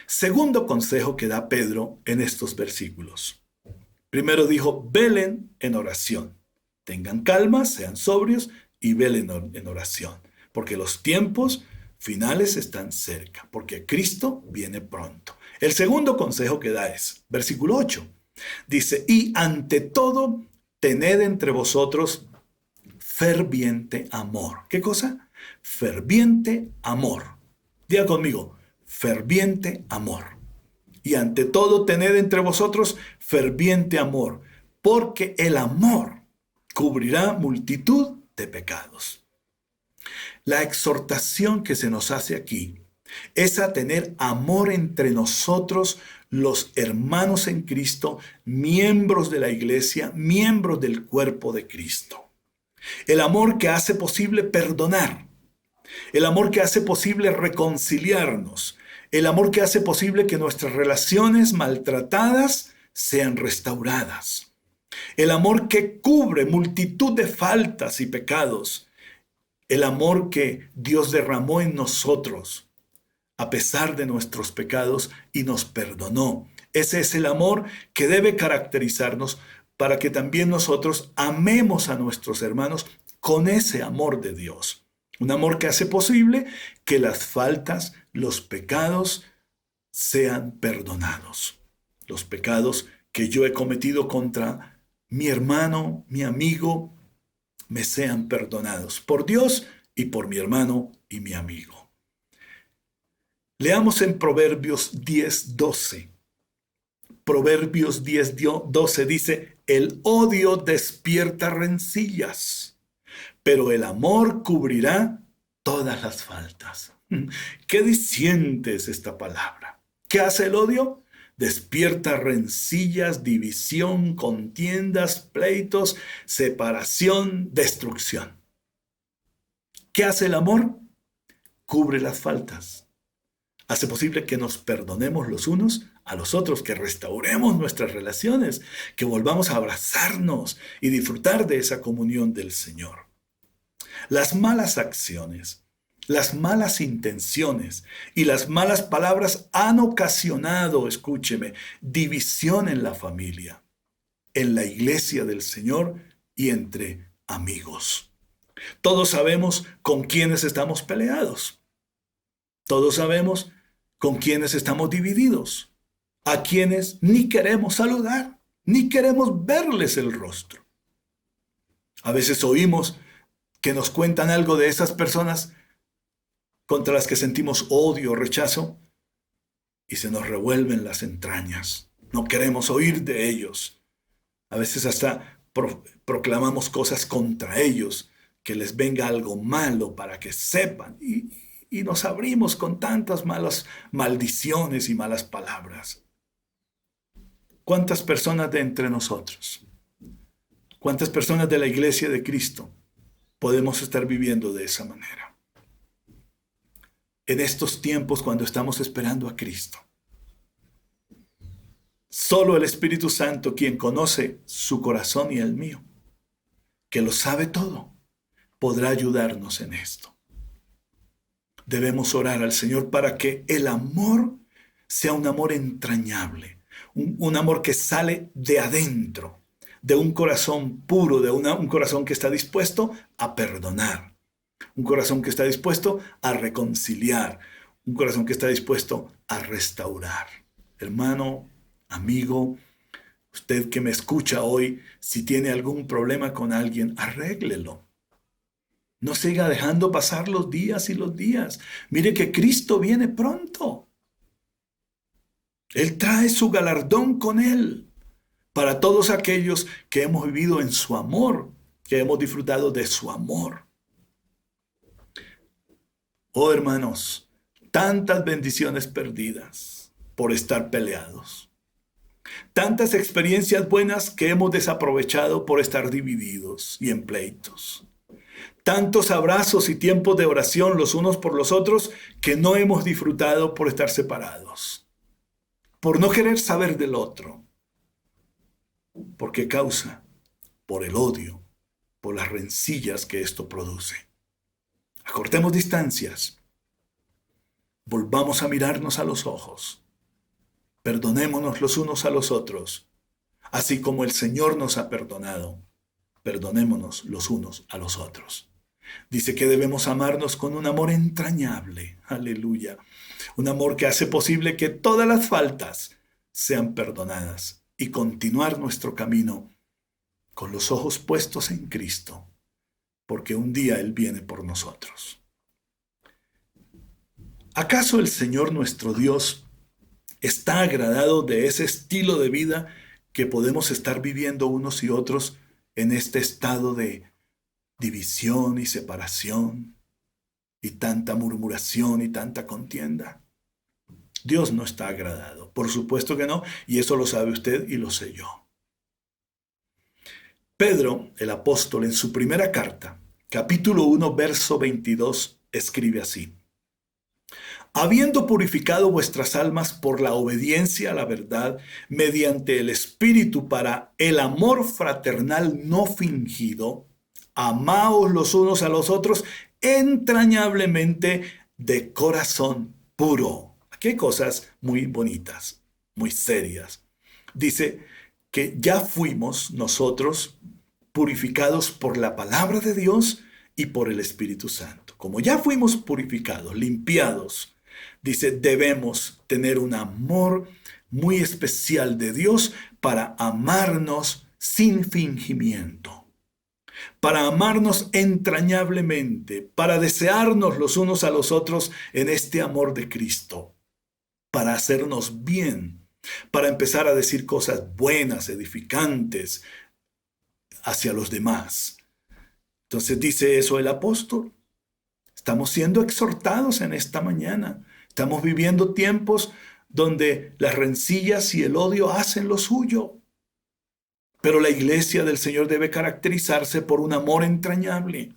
Segundo consejo que da Pedro en estos versículos. Primero dijo, velen en oración. Tengan calma, sean sobrios y velen en oración. Porque los tiempos finales están cerca. Porque Cristo viene pronto. El segundo consejo que da es, versículo 8. Dice, y ante todo, tened entre vosotros ferviente amor. ¿Qué cosa? Ferviente amor. Diga conmigo, ferviente amor. Y ante todo, tened entre vosotros ferviente amor, porque el amor cubrirá multitud de pecados. La exhortación que se nos hace aquí es a tener amor entre nosotros, los hermanos en Cristo, miembros de la iglesia, miembros del cuerpo de Cristo. El amor que hace posible perdonar. El amor que hace posible reconciliarnos. El amor que hace posible que nuestras relaciones maltratadas sean restauradas. El amor que cubre multitud de faltas y pecados. El amor que Dios derramó en nosotros a pesar de nuestros pecados y nos perdonó. Ese es el amor que debe caracterizarnos para que también nosotros amemos a nuestros hermanos con ese amor de Dios. Un amor que hace posible que las faltas, los pecados sean perdonados. Los pecados que yo he cometido contra mi hermano, mi amigo, me sean perdonados por Dios y por mi hermano y mi amigo. Leamos en Proverbios 10:12. Proverbios 10:12 dice, el odio despierta rencillas, pero el amor cubrirá todas las faltas. ¿Qué diciente es esta palabra? ¿Qué hace el odio? Despierta rencillas, división, contiendas, pleitos, separación, destrucción. ¿Qué hace el amor? cubre las faltas. Hace posible que nos perdonemos los unos a los otros, que restauremos nuestras relaciones, que volvamos a abrazarnos y disfrutar de esa comunión del Señor. Las malas acciones, las malas intenciones y las malas palabras han ocasionado, escúcheme, división en la familia, en la iglesia del Señor y entre amigos. Todos sabemos con quiénes estamos peleados. Todos sabemos con quienes estamos divididos, a quienes ni queremos saludar, ni queremos verles el rostro. A veces oímos que nos cuentan algo de esas personas contra las que sentimos odio o rechazo y se nos revuelven las entrañas. No queremos oír de ellos. A veces hasta proclamamos cosas contra ellos, que les venga algo malo para que sepan y nos abrimos con tantas malas maldiciones y malas palabras. ¿Cuántas personas de entre nosotros, cuántas personas de la iglesia de Cristo podemos estar viviendo de esa manera? En estos tiempos cuando estamos esperando a Cristo, solo el Espíritu Santo, quien conoce su corazón y el mío, que lo sabe todo, podrá ayudarnos en esto. Debemos orar al Señor para que el amor sea un amor entrañable, un amor que sale de adentro, de un corazón puro, de un corazón que está dispuesto a perdonar, un corazón que está dispuesto a reconciliar, un corazón que está dispuesto a restaurar. Hermano, amigo, usted que me escucha hoy, si tiene algún problema con alguien, arréglelo. No siga dejando pasar los días y los días. Mire que Cristo viene pronto. Él trae su galardón con Él para todos aquellos que hemos vivido en su amor, que hemos disfrutado de su amor. Oh hermanos, tantas bendiciones perdidas por estar peleados. Tantas experiencias buenas que hemos desaprovechado por estar divididos y en pleitos. Tantos abrazos y tiempos de oración los unos por los otros que no hemos disfrutado por estar separados, por no querer saber del otro. ¿Por qué causa? Por el odio, por las rencillas que esto produce. Acortemos distancias, volvamos a mirarnos a los ojos, perdonémonos los unos a los otros, así como el Señor nos ha perdonado, perdonémonos los unos a los otros. Dice que debemos amarnos con un amor entrañable, aleluya, un amor que hace posible que todas las faltas sean perdonadas y continuar nuestro camino con los ojos puestos en Cristo, porque un día Él viene por nosotros. ¿Acaso el Señor nuestro Dios está agradado de ese estilo de vida que podemos estar viviendo unos y otros en este estado de división y separación y tanta murmuración y tanta contienda? Dios no está agradado, por supuesto que no, y eso lo sabe usted y lo sé yo. Pedro, el apóstol, en su primera carta, capítulo 1, verso 22, escribe así: habiendo purificado vuestras almas por la obediencia a la verdad, mediante el Espíritu para el amor fraternal no fingido, amaos los unos a los otros entrañablemente de corazón puro. Aquí hay cosas muy bonitas, muy serias. Dice que ya fuimos nosotros purificados por la palabra de Dios y por el Espíritu Santo. Como ya fuimos purificados, limpiados, dice, debemos tener un amor muy especial de Dios para amarnos sin fingimiento, para amarnos entrañablemente, para desearnos los unos a los otros en este amor de Cristo, para hacernos bien, para empezar a decir cosas buenas, edificantes hacia los demás. Entonces dice eso el apóstol. Estamos siendo exhortados en esta mañana. Estamos viviendo tiempos donde las rencillas y el odio hacen lo suyo. Pero la iglesia del Señor debe caracterizarse por un amor entrañable,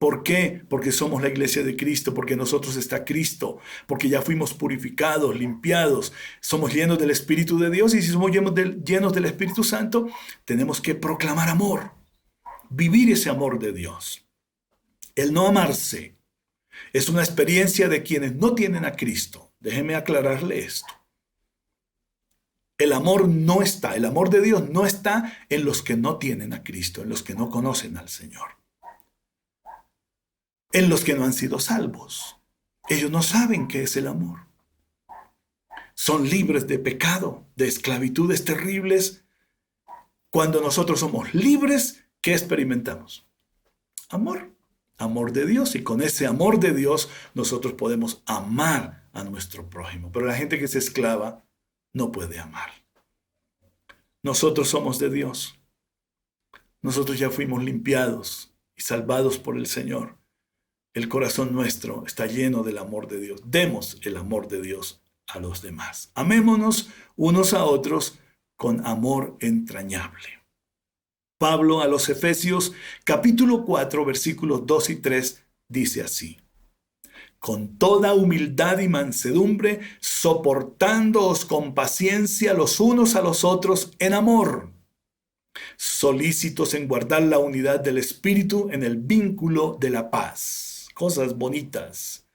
¿Por qué? Porque somos la iglesia de Cristo, porque en nosotros está Cristo, porque ya fuimos purificados, limpiados, somos llenos del Espíritu de Dios, y si somos llenos del Espíritu Santo, tenemos que proclamar amor, vivir ese amor de Dios. El no amarse es una experiencia de quienes no tienen a Cristo. Déjeme aclararle esto. El amor de Dios no está en los que no tienen a Cristo, en los que no conocen al Señor, en los que no han sido salvos. Ellos no saben qué es el amor. Son libres de pecado, de esclavitudes terribles. Cuando nosotros somos libres, ¿qué experimentamos? Amor. Amor de Dios. Y con ese amor de Dios nosotros podemos amar a nuestro prójimo. Pero la gente que es esclava no puede amar. Nosotros somos de Dios. Nosotros ya fuimos limpiados y salvados por el Señor. El corazón nuestro está lleno del amor de Dios. Demos el amor de Dios a los demás. Amémonos unos a otros con amor entrañable. Pablo a los Efesios, capítulo 4, versículos 2 y 3, dice así: con toda humildad y mansedumbre, soportándoos con paciencia los unos a los otros en amor, solícitos en guardar la unidad del Espíritu en el vínculo de la paz. Cosas bonitas.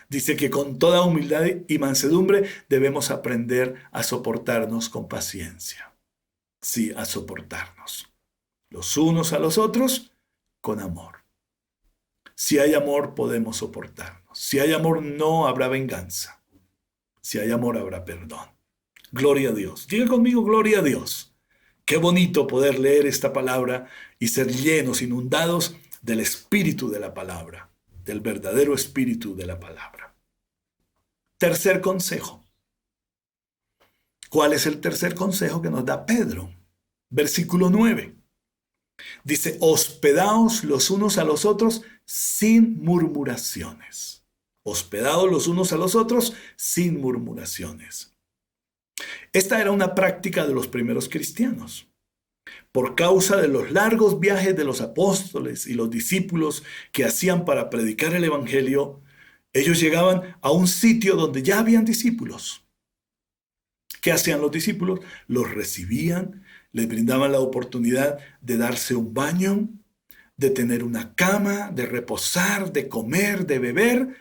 Dice que con toda humildad y mansedumbre debemos aprender a soportarnos con paciencia. Sí, a soportarnos los unos a los otros con amor. Si hay amor, podemos soportarnos. Si hay amor, no habrá venganza. Si hay amor, habrá perdón. Gloria a Dios. Diga conmigo, gloria a Dios. Qué bonito poder leer esta palabra y ser llenos, inundados del espíritu de la palabra, del verdadero espíritu de la palabra. Tercer consejo. ¿Cuál es el tercer consejo que nos da Pedro? Versículo 9. Dice, hospedaos los unos a los otros sin murmuraciones. Hospedaos los unos a los otros sin murmuraciones. Esta era una práctica de los primeros cristianos. Por causa de los largos viajes de los apóstoles y los discípulos que hacían para predicar el evangelio, ellos llegaban a un sitio donde ya habían discípulos. ¿Qué hacían los discípulos? Los recibían, les brindaban la oportunidad de darse un baño, de tener una cama, de reposar, de comer, de beber,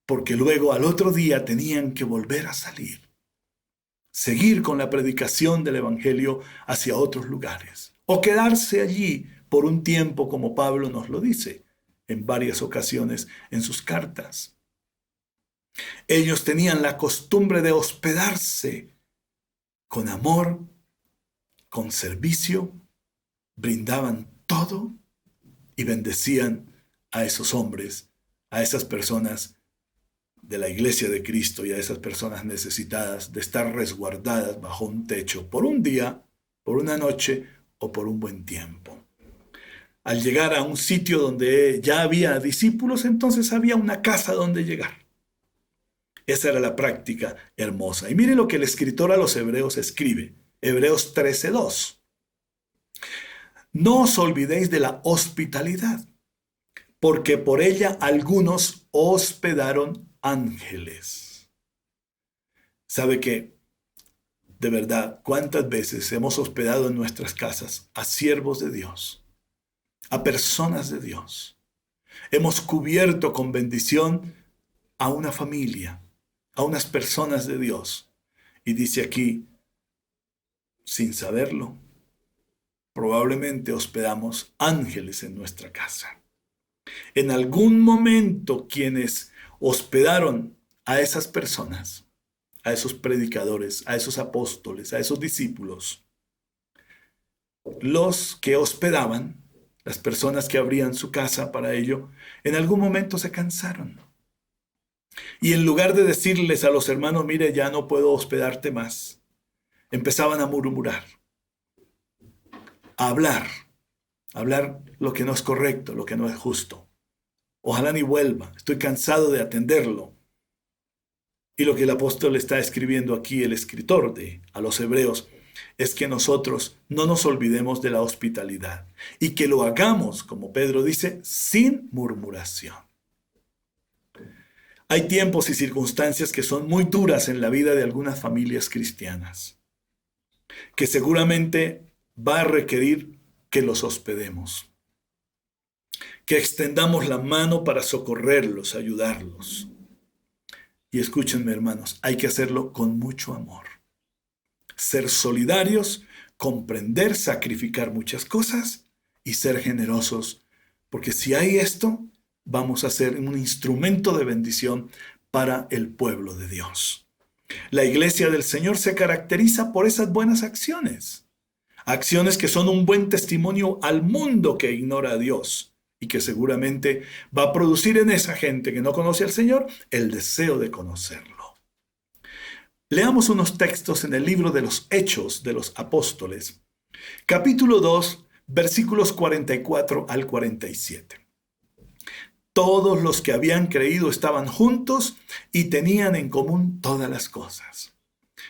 porque luego al otro día tenían que volver a salir, seguir con la predicación del evangelio hacia otros lugares, o quedarse allí por un tiempo, como Pablo nos lo dice en varias ocasiones en sus cartas. Ellos tenían la costumbre de hospedarse con amor, con servicio, brindaban todo y bendecían a esos hombres, a esas personas de la iglesia de Cristo y a esas personas necesitadas de estar resguardadas bajo un techo por un día, por una noche o por un buen tiempo. Al llegar a un sitio donde ya había discípulos, entonces había una casa donde llegar. Esa era la práctica hermosa. Y mire lo que el escritor a los Hebreos escribe. Hebreos 13:2. No os olvidéis de la hospitalidad, porque por ella algunos hospedaron ángeles. ¿Sabe qué? De verdad, ¿cuántas veces hemos hospedado en nuestras casas a siervos de Dios, a personas de Dios? Hemos cubierto con bendición a una familia, a unas personas de Dios. Y dice aquí, sin saberlo, probablemente hospedamos ángeles en nuestra casa. En algún momento quienes hospedaron a esas personas, a esos predicadores, a esos apóstoles, a esos discípulos, los que hospedaban, las personas que abrían su casa para ello, en algún momento se cansaron. Y en lugar de decirles a los hermanos, mire, ya no puedo hospedarte más, empezaban a murmurar, a hablar lo que no es correcto, lo que no es justo. Ojalá ni vuelva, estoy cansado de atenderlo. Y lo que el apóstol está escribiendo aquí, el escritor a los Hebreos, es que nosotros no nos olvidemos de la hospitalidad y que lo hagamos, como Pedro dice, sin murmuración. Hay tiempos y circunstancias que son muy duras en la vida de algunas familias cristianas, que seguramente va a requerir que los hospedemos, que extendamos la mano para socorrerlos, ayudarlos. Y escúchenme, hermanos, hay que hacerlo con mucho amor. Ser solidarios, comprender, sacrificar muchas cosas y ser generosos, porque si hay esto, vamos a ser un instrumento de bendición para el pueblo de Dios. La iglesia del Señor se caracteriza por esas buenas acciones. Acciones que son un buen testimonio al mundo que ignora a Dios y que seguramente va a producir en esa gente que no conoce al Señor el deseo de conocerlo. Leamos unos textos en el libro de los Hechos de los Apóstoles, capítulo 2, versículos 44 al 47. Todos los que habían creído estaban juntos y tenían en común todas las cosas.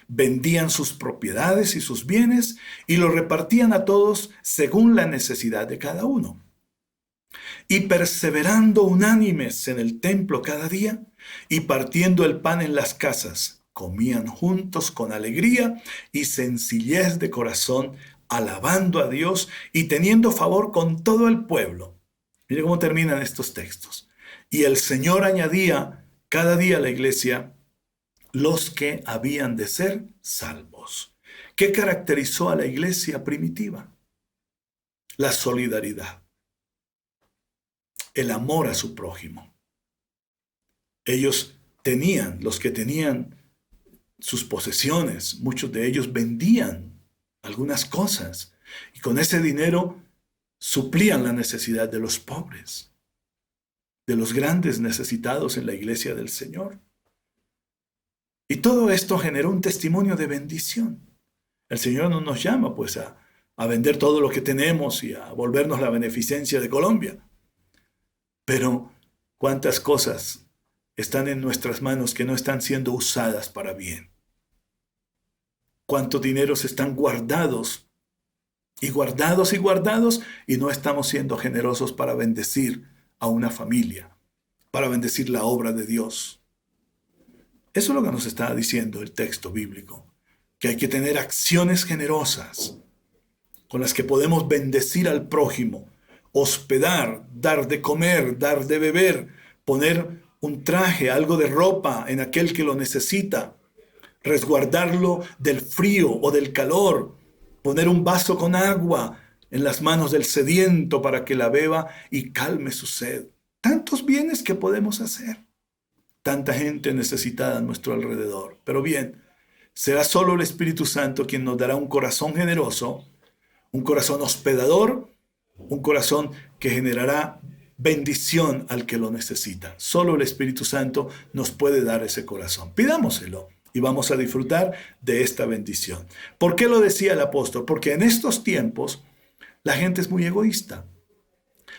Vendían sus propiedades y sus bienes y los repartían a todos según la necesidad de cada uno. Y perseverando unánimes en el templo cada día y partiendo el pan en las casas, comían juntos con alegría y sencillez de corazón, alabando a Dios y teniendo favor con todo el pueblo. Mire cómo terminan estos textos. Y el Señor añadía cada día a la iglesia los que habían de ser salvos. ¿Qué caracterizó a la iglesia primitiva? La solidaridad, el amor a su prójimo. Ellos tenían, los que tenían sus posesiones, muchos de ellos vendían algunas cosas y con ese dinero suplían la necesidad de los pobres, de los grandes necesitados en la iglesia del Señor. Y todo esto generó un testimonio de bendición. El Señor no nos llama pues a vender todo lo que tenemos y a volvernos la beneficencia de Colombia. Pero cuántas cosas están en nuestras manos que no están siendo usadas para bien. Cuántos dineros están guardados y guardados y guardados y no estamos siendo generosos para bendecir a una familia, para bendecir la obra de Dios. Eso es lo que nos está diciendo el texto bíblico, que hay que tener acciones generosas con las que podemos bendecir al prójimo, hospedar, dar de comer, dar de beber, poner un traje, algo de ropa en aquel que lo necesita, resguardarlo del frío o del calor, poner un vaso con agua en las manos del sediento para que la beba y calme su sed. Tantos bienes que podemos hacer. Tanta gente necesitada a nuestro alrededor. Pero bien, será solo el Espíritu Santo quien nos dará un corazón generoso, un corazón hospedador, un corazón que generará bendición al que lo necesita. Solo el Espíritu Santo nos puede dar ese corazón. Pidámoselo y vamos a disfrutar de esta bendición. ¿Por qué lo decía el apóstol? Porque en estos tiempos la gente es muy egoísta.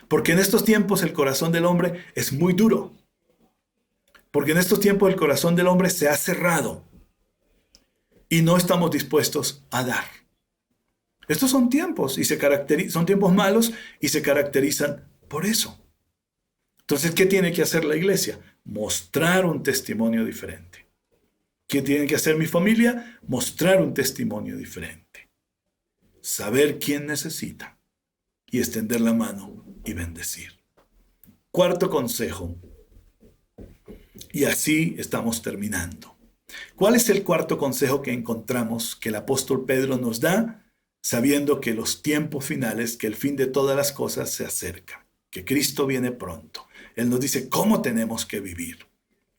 Porque en estos tiempos el corazón del hombre es muy duro. Porque en estos tiempos el corazón del hombre se ha cerrado y no estamos dispuestos a dar. Estos son tiempos y son tiempos malos y se caracterizan por eso. Entonces, ¿qué tiene que hacer la iglesia? Mostrar un testimonio diferente. ¿Qué tiene que hacer mi familia? Mostrar un testimonio diferente. Saber quién necesita y extender la mano y bendecir. Cuarto consejo. Y así estamos terminando. ¿Cuál es el cuarto consejo que encontramos que el apóstol Pedro nos da, sabiendo que los tiempos finales, que el fin de todas las cosas se acerca, que Cristo viene pronto? Él nos dice cómo tenemos que vivir.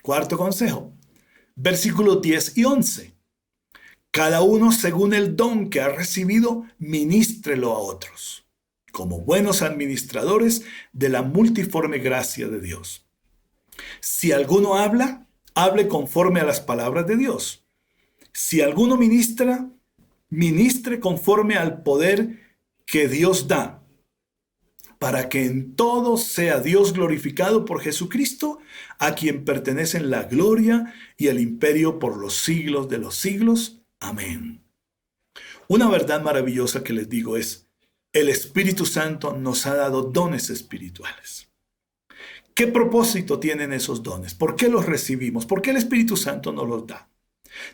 Cuarto consejo, versículos 10 y 11. Cada uno según el don que ha recibido, ministrelo a otros, como buenos administradores de la multiforme gracia de Dios. Si alguno habla, hable conforme a las palabras de Dios. Si alguno ministra, ministre conforme al poder que Dios da, para que en todo sea Dios glorificado por Jesucristo, a quien pertenecen la gloria y el imperio por los siglos de los siglos. Amén. Una verdad maravillosa que les digo es, el Espíritu Santo nos ha dado dones espirituales. ¿Qué propósito tienen esos dones? ¿Por qué los recibimos? ¿Por qué el Espíritu Santo nos los da?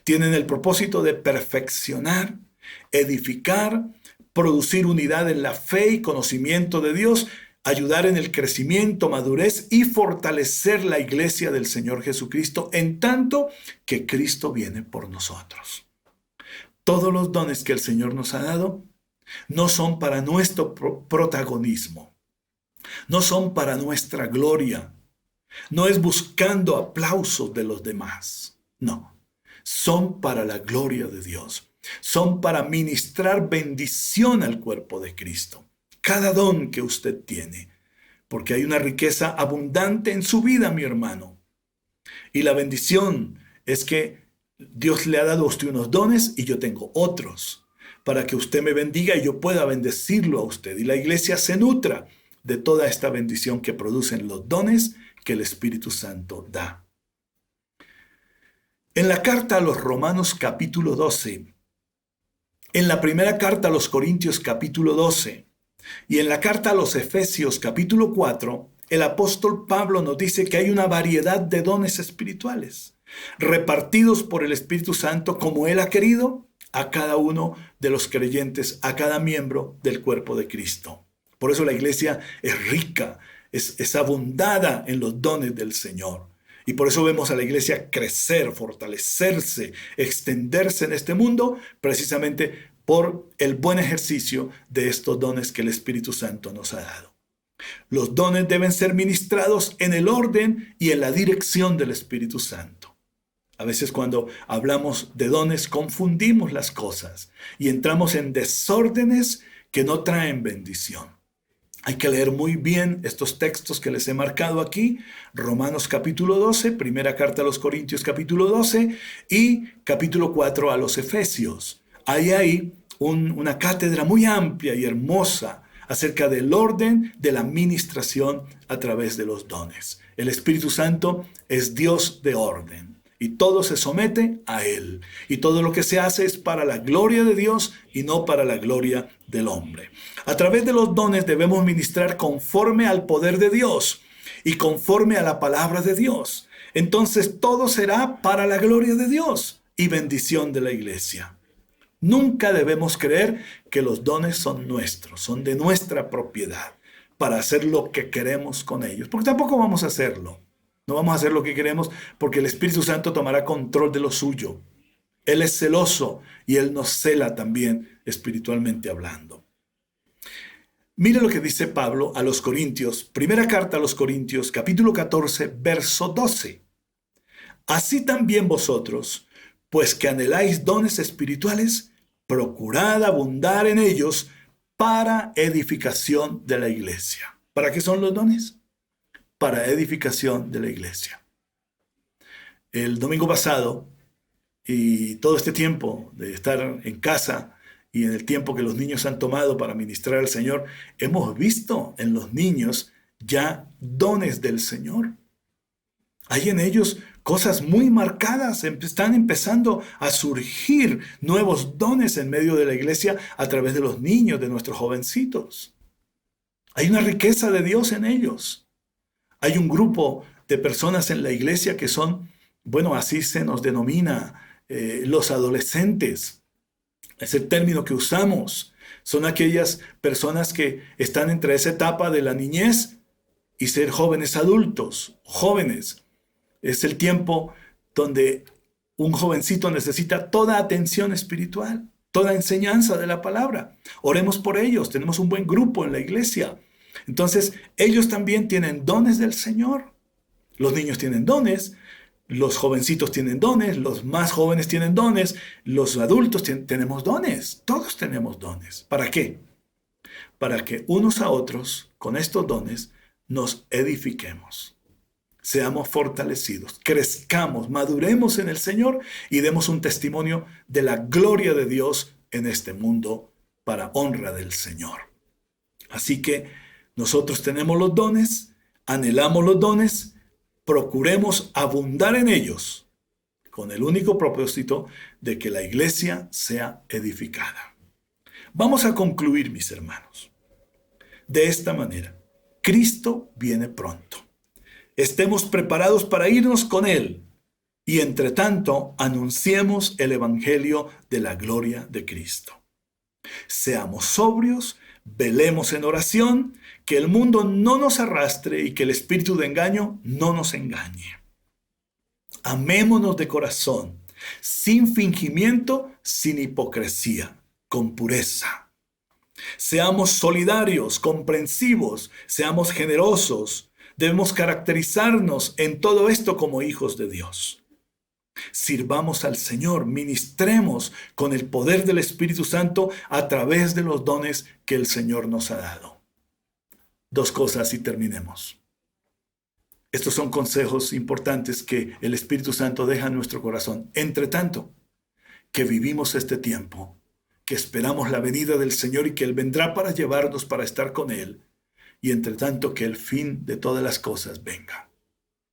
Tienen el propósito de perfeccionar, edificar, producir unidad en la fe y conocimiento de Dios, ayudar en el crecimiento, madurez y fortalecer la iglesia del Señor Jesucristo en tanto que Cristo viene por nosotros. Todos los dones que el Señor nos ha dado no son para nuestro protagonismo, no son para nuestra gloria, no es buscando aplausos de los demás, no, son para la gloria de Dios, son para ministrar bendición al cuerpo de Cristo. Cada don que usted tiene, porque hay una riqueza abundante en su vida, mi hermano. Y la bendición es que Dios le ha dado a usted unos dones y yo tengo otros, para que usted me bendiga y yo pueda bendecirlo a usted. Y la iglesia se nutra de toda esta bendición que producen los dones que el Espíritu Santo da. En la carta a los Romanos capítulo 12, en la primera carta a los Corintios capítulo 12, y en la carta a los Efesios capítulo 4, el apóstol Pablo nos dice que hay una variedad de dones espirituales, repartidos por el Espíritu Santo como Él ha querido a cada uno de los creyentes, a cada miembro del cuerpo de Cristo. Por eso la iglesia es rica, es abundada en los dones del Señor. Y por eso vemos a la iglesia crecer, fortalecerse, extenderse en este mundo, precisamente por el buen ejercicio de estos dones que el Espíritu Santo nos ha dado. Los dones deben ser ministrados en el orden y en la dirección del Espíritu Santo. A veces cuando hablamos de dones confundimos las cosas y entramos en desórdenes que no traen bendición. Hay que leer muy bien estos textos que les he marcado aquí, Romanos capítulo 12, primera carta a los Corintios capítulo 12 y capítulo 4 a los Efesios. Hay una cátedra muy amplia y hermosa acerca del orden de la ministración a través de los dones. El Espíritu Santo es Dios de orden y todo se somete a Él. Y todo lo que se hace es para la gloria de Dios y no para la gloria del hombre. A través de los dones debemos ministrar conforme al poder de Dios y conforme a la palabra de Dios. Entonces todo será para la gloria de Dios y bendición de la iglesia. Nunca debemos creer que los dones son nuestros, son de nuestra propiedad, para hacer lo que queremos con ellos, porque tampoco vamos a hacerlo. No vamos a hacer lo que queremos porque el Espíritu Santo tomará control de lo suyo. Él es celoso y Él nos cela también espiritualmente hablando. Mire lo que dice Pablo a los Corintios, primera carta a los Corintios, capítulo 14, verso 12. Así también vosotros, pues que anheláis dones espirituales, procurad abundar en ellos para edificación de la iglesia. ¿Para qué son los dones? Para edificación de la iglesia. El domingo pasado y todo este tiempo de estar en casa y en el tiempo que los niños han tomado para ministrar al Señor, hemos visto en los niños ya dones del Señor. Hay en ellos cosas muy marcadas, están empezando a surgir nuevos dones en medio de la iglesia a través de los niños, de nuestros jovencitos. Hay una riqueza de Dios en ellos. Hay un grupo de personas en la iglesia que son, bueno, así se nos denomina, los adolescentes. Es el término que usamos. Son aquellas personas que están entre esa etapa de la niñez y ser jóvenes adultos, jóvenes. Es el tiempo donde un jovencito necesita toda atención espiritual, toda enseñanza de la palabra. Oremos por ellos, tenemos un buen grupo en la iglesia. Entonces, ellos también tienen dones del Señor. Los niños tienen dones, los jovencitos tienen dones, los más jóvenes tienen dones, los adultos tenemos dones, todos tenemos dones. ¿Para qué? Para que unos a otros, con estos dones, nos edifiquemos. Seamos fortalecidos, crezcamos, maduremos en el Señor y demos un testimonio de la gloria de Dios en este mundo para honra del Señor. Así que nosotros tenemos los dones, anhelamos los dones, procuremos abundar en ellos con el único propósito de que la iglesia sea edificada. Vamos a concluir, mis hermanos, de esta manera. Cristo viene pronto. Estemos preparados para irnos con Él y entre tanto anunciemos el Evangelio de la gloria de Cristo. Seamos sobrios, velemos en oración, que el mundo no nos arrastre y que el espíritu de engaño no nos engañe. Amémonos de corazón, sin fingimiento, sin hipocresía, con pureza. Seamos solidarios, comprensivos, seamos generosos. Debemos caracterizarnos en todo esto como hijos de Dios. Sirvamos al Señor, ministremos con el poder del Espíritu Santo a través de los dones que el Señor nos ha dado. 2 cosas y terminemos. Estos son consejos importantes que el Espíritu Santo deja en nuestro corazón. Entre tanto, que vivimos este tiempo, que esperamos la venida del Señor y que Él vendrá para llevarnos para estar con Él, y entre tanto que el fin de todas las cosas venga.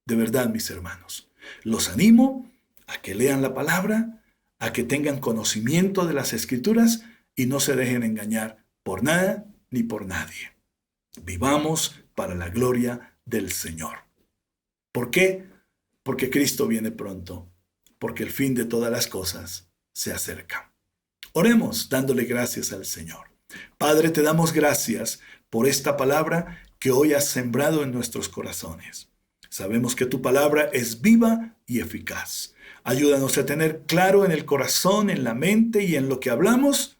De verdad, mis hermanos, los animo a que lean la palabra, a que tengan conocimiento de las Escrituras y no se dejen engañar por nada ni por nadie. Vivamos para la gloria del Señor. ¿Por qué? Porque Cristo viene pronto, porque el fin de todas las cosas se acerca. Oremos dándole gracias al Señor. Padre, te damos gracias por esta palabra que hoy has sembrado en nuestros corazones. Sabemos que tu palabra es viva y eficaz. Ayúdanos a tener claro en el corazón, en la mente y en lo que hablamos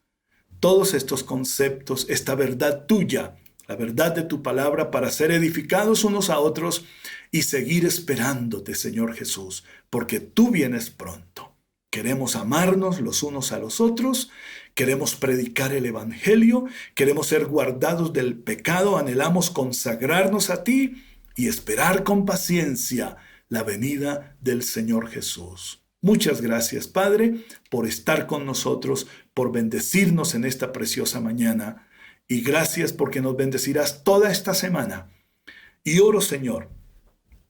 todos estos conceptos, esta verdad tuya, la verdad de tu palabra, para ser edificados unos a otros y seguir esperándote, Señor Jesús, porque tú vienes pronto. Queremos amarnos los unos a los otros, queremos predicar el Evangelio, queremos ser guardados del pecado, anhelamos consagrarnos a ti y esperar con paciencia la venida del Señor Jesús. Muchas gracias, Padre, por estar con nosotros, por bendecirnos en esta preciosa mañana. Y gracias porque nos bendecirás toda esta semana. Y oro, Señor,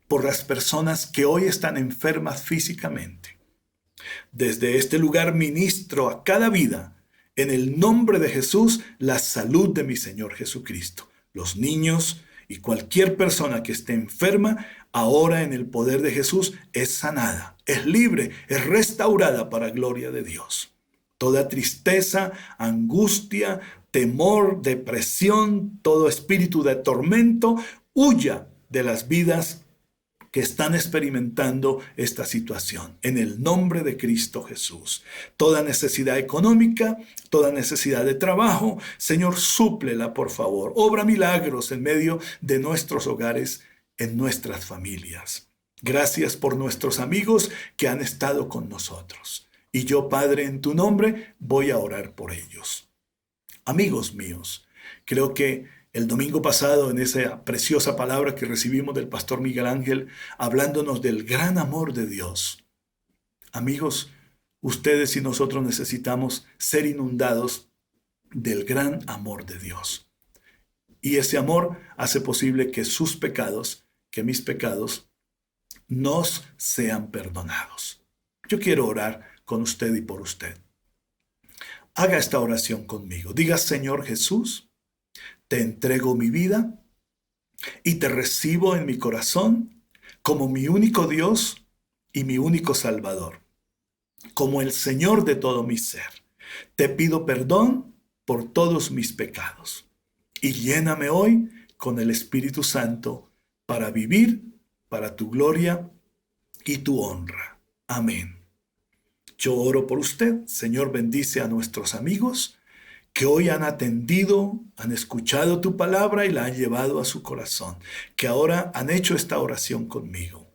por las personas que hoy están enfermas físicamente. Desde este lugar ministro a cada vida, en el nombre de Jesús, la salud de mi Señor Jesucristo. Los niños y cualquier persona que esté enferma, ahora en el poder de Jesús, es sanada, es libre, es restaurada para gloria de Dios. Toda tristeza, angustia, temor, depresión, todo espíritu de tormento, huya de las vidas que están experimentando esta situación. En el nombre de Cristo Jesús. Toda necesidad económica, toda necesidad de trabajo, Señor, súplela, por favor. Obra milagros en medio de nuestros hogares, en nuestras familias. Gracias por nuestros amigos que han estado con nosotros. Y yo, Padre, en tu nombre, voy a orar por ellos. Amigos míos, creo que el domingo pasado, en esa preciosa palabra que recibimos del pastor Miguel Ángel, hablándonos del gran amor de Dios. Amigos, ustedes y nosotros necesitamos ser inundados del gran amor de Dios. Y ese amor hace posible que sus pecados, que mis pecados, nos sean perdonados. Yo quiero orar con usted y por usted. Haga esta oración conmigo. Diga: Señor Jesús, te entrego mi vida y te recibo en mi corazón como mi único Dios y mi único Salvador, como el Señor de todo mi ser. Te pido perdón por todos mis pecados y lléname hoy con el Espíritu Santo para vivir para tu gloria y tu honra. Amén. Yo oro por usted. Señor, bendice a nuestros amigos que hoy han atendido, han escuchado tu palabra y la han llevado a su corazón, que ahora han hecho esta oración conmigo.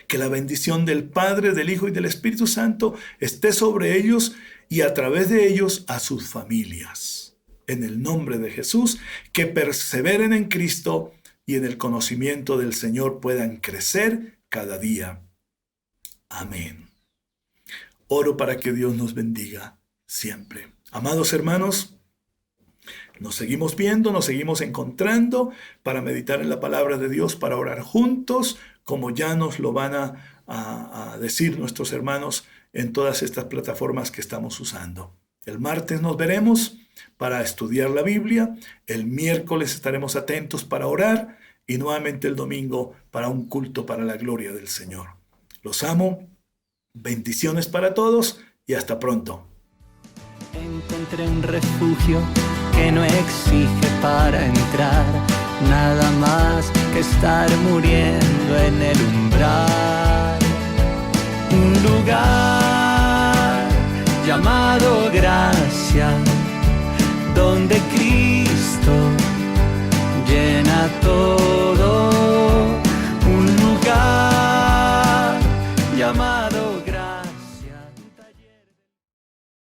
Que la bendición del Padre, del Hijo y del Espíritu Santo esté sobre ellos y a través de ellos a sus familias. En el nombre de Jesús, que perseveren en Cristo y en el conocimiento del Señor puedan crecer cada día. Amén. Oro para que Dios nos bendiga siempre. Amados hermanos, nos seguimos viendo, nos seguimos encontrando para meditar en la palabra de Dios, para orar juntos, como ya nos lo van a decir nuestros hermanos en todas estas plataformas que estamos usando. El martes nos veremos para estudiar la Biblia. El miércoles estaremos atentos para orar y nuevamente el domingo para un culto para la gloria del Señor. Los amo. Bendiciones para todos y hasta pronto. Encontré un refugio que no exige para entrar nada más que estar muriendo en el umbral. Un lugar llamado gracia,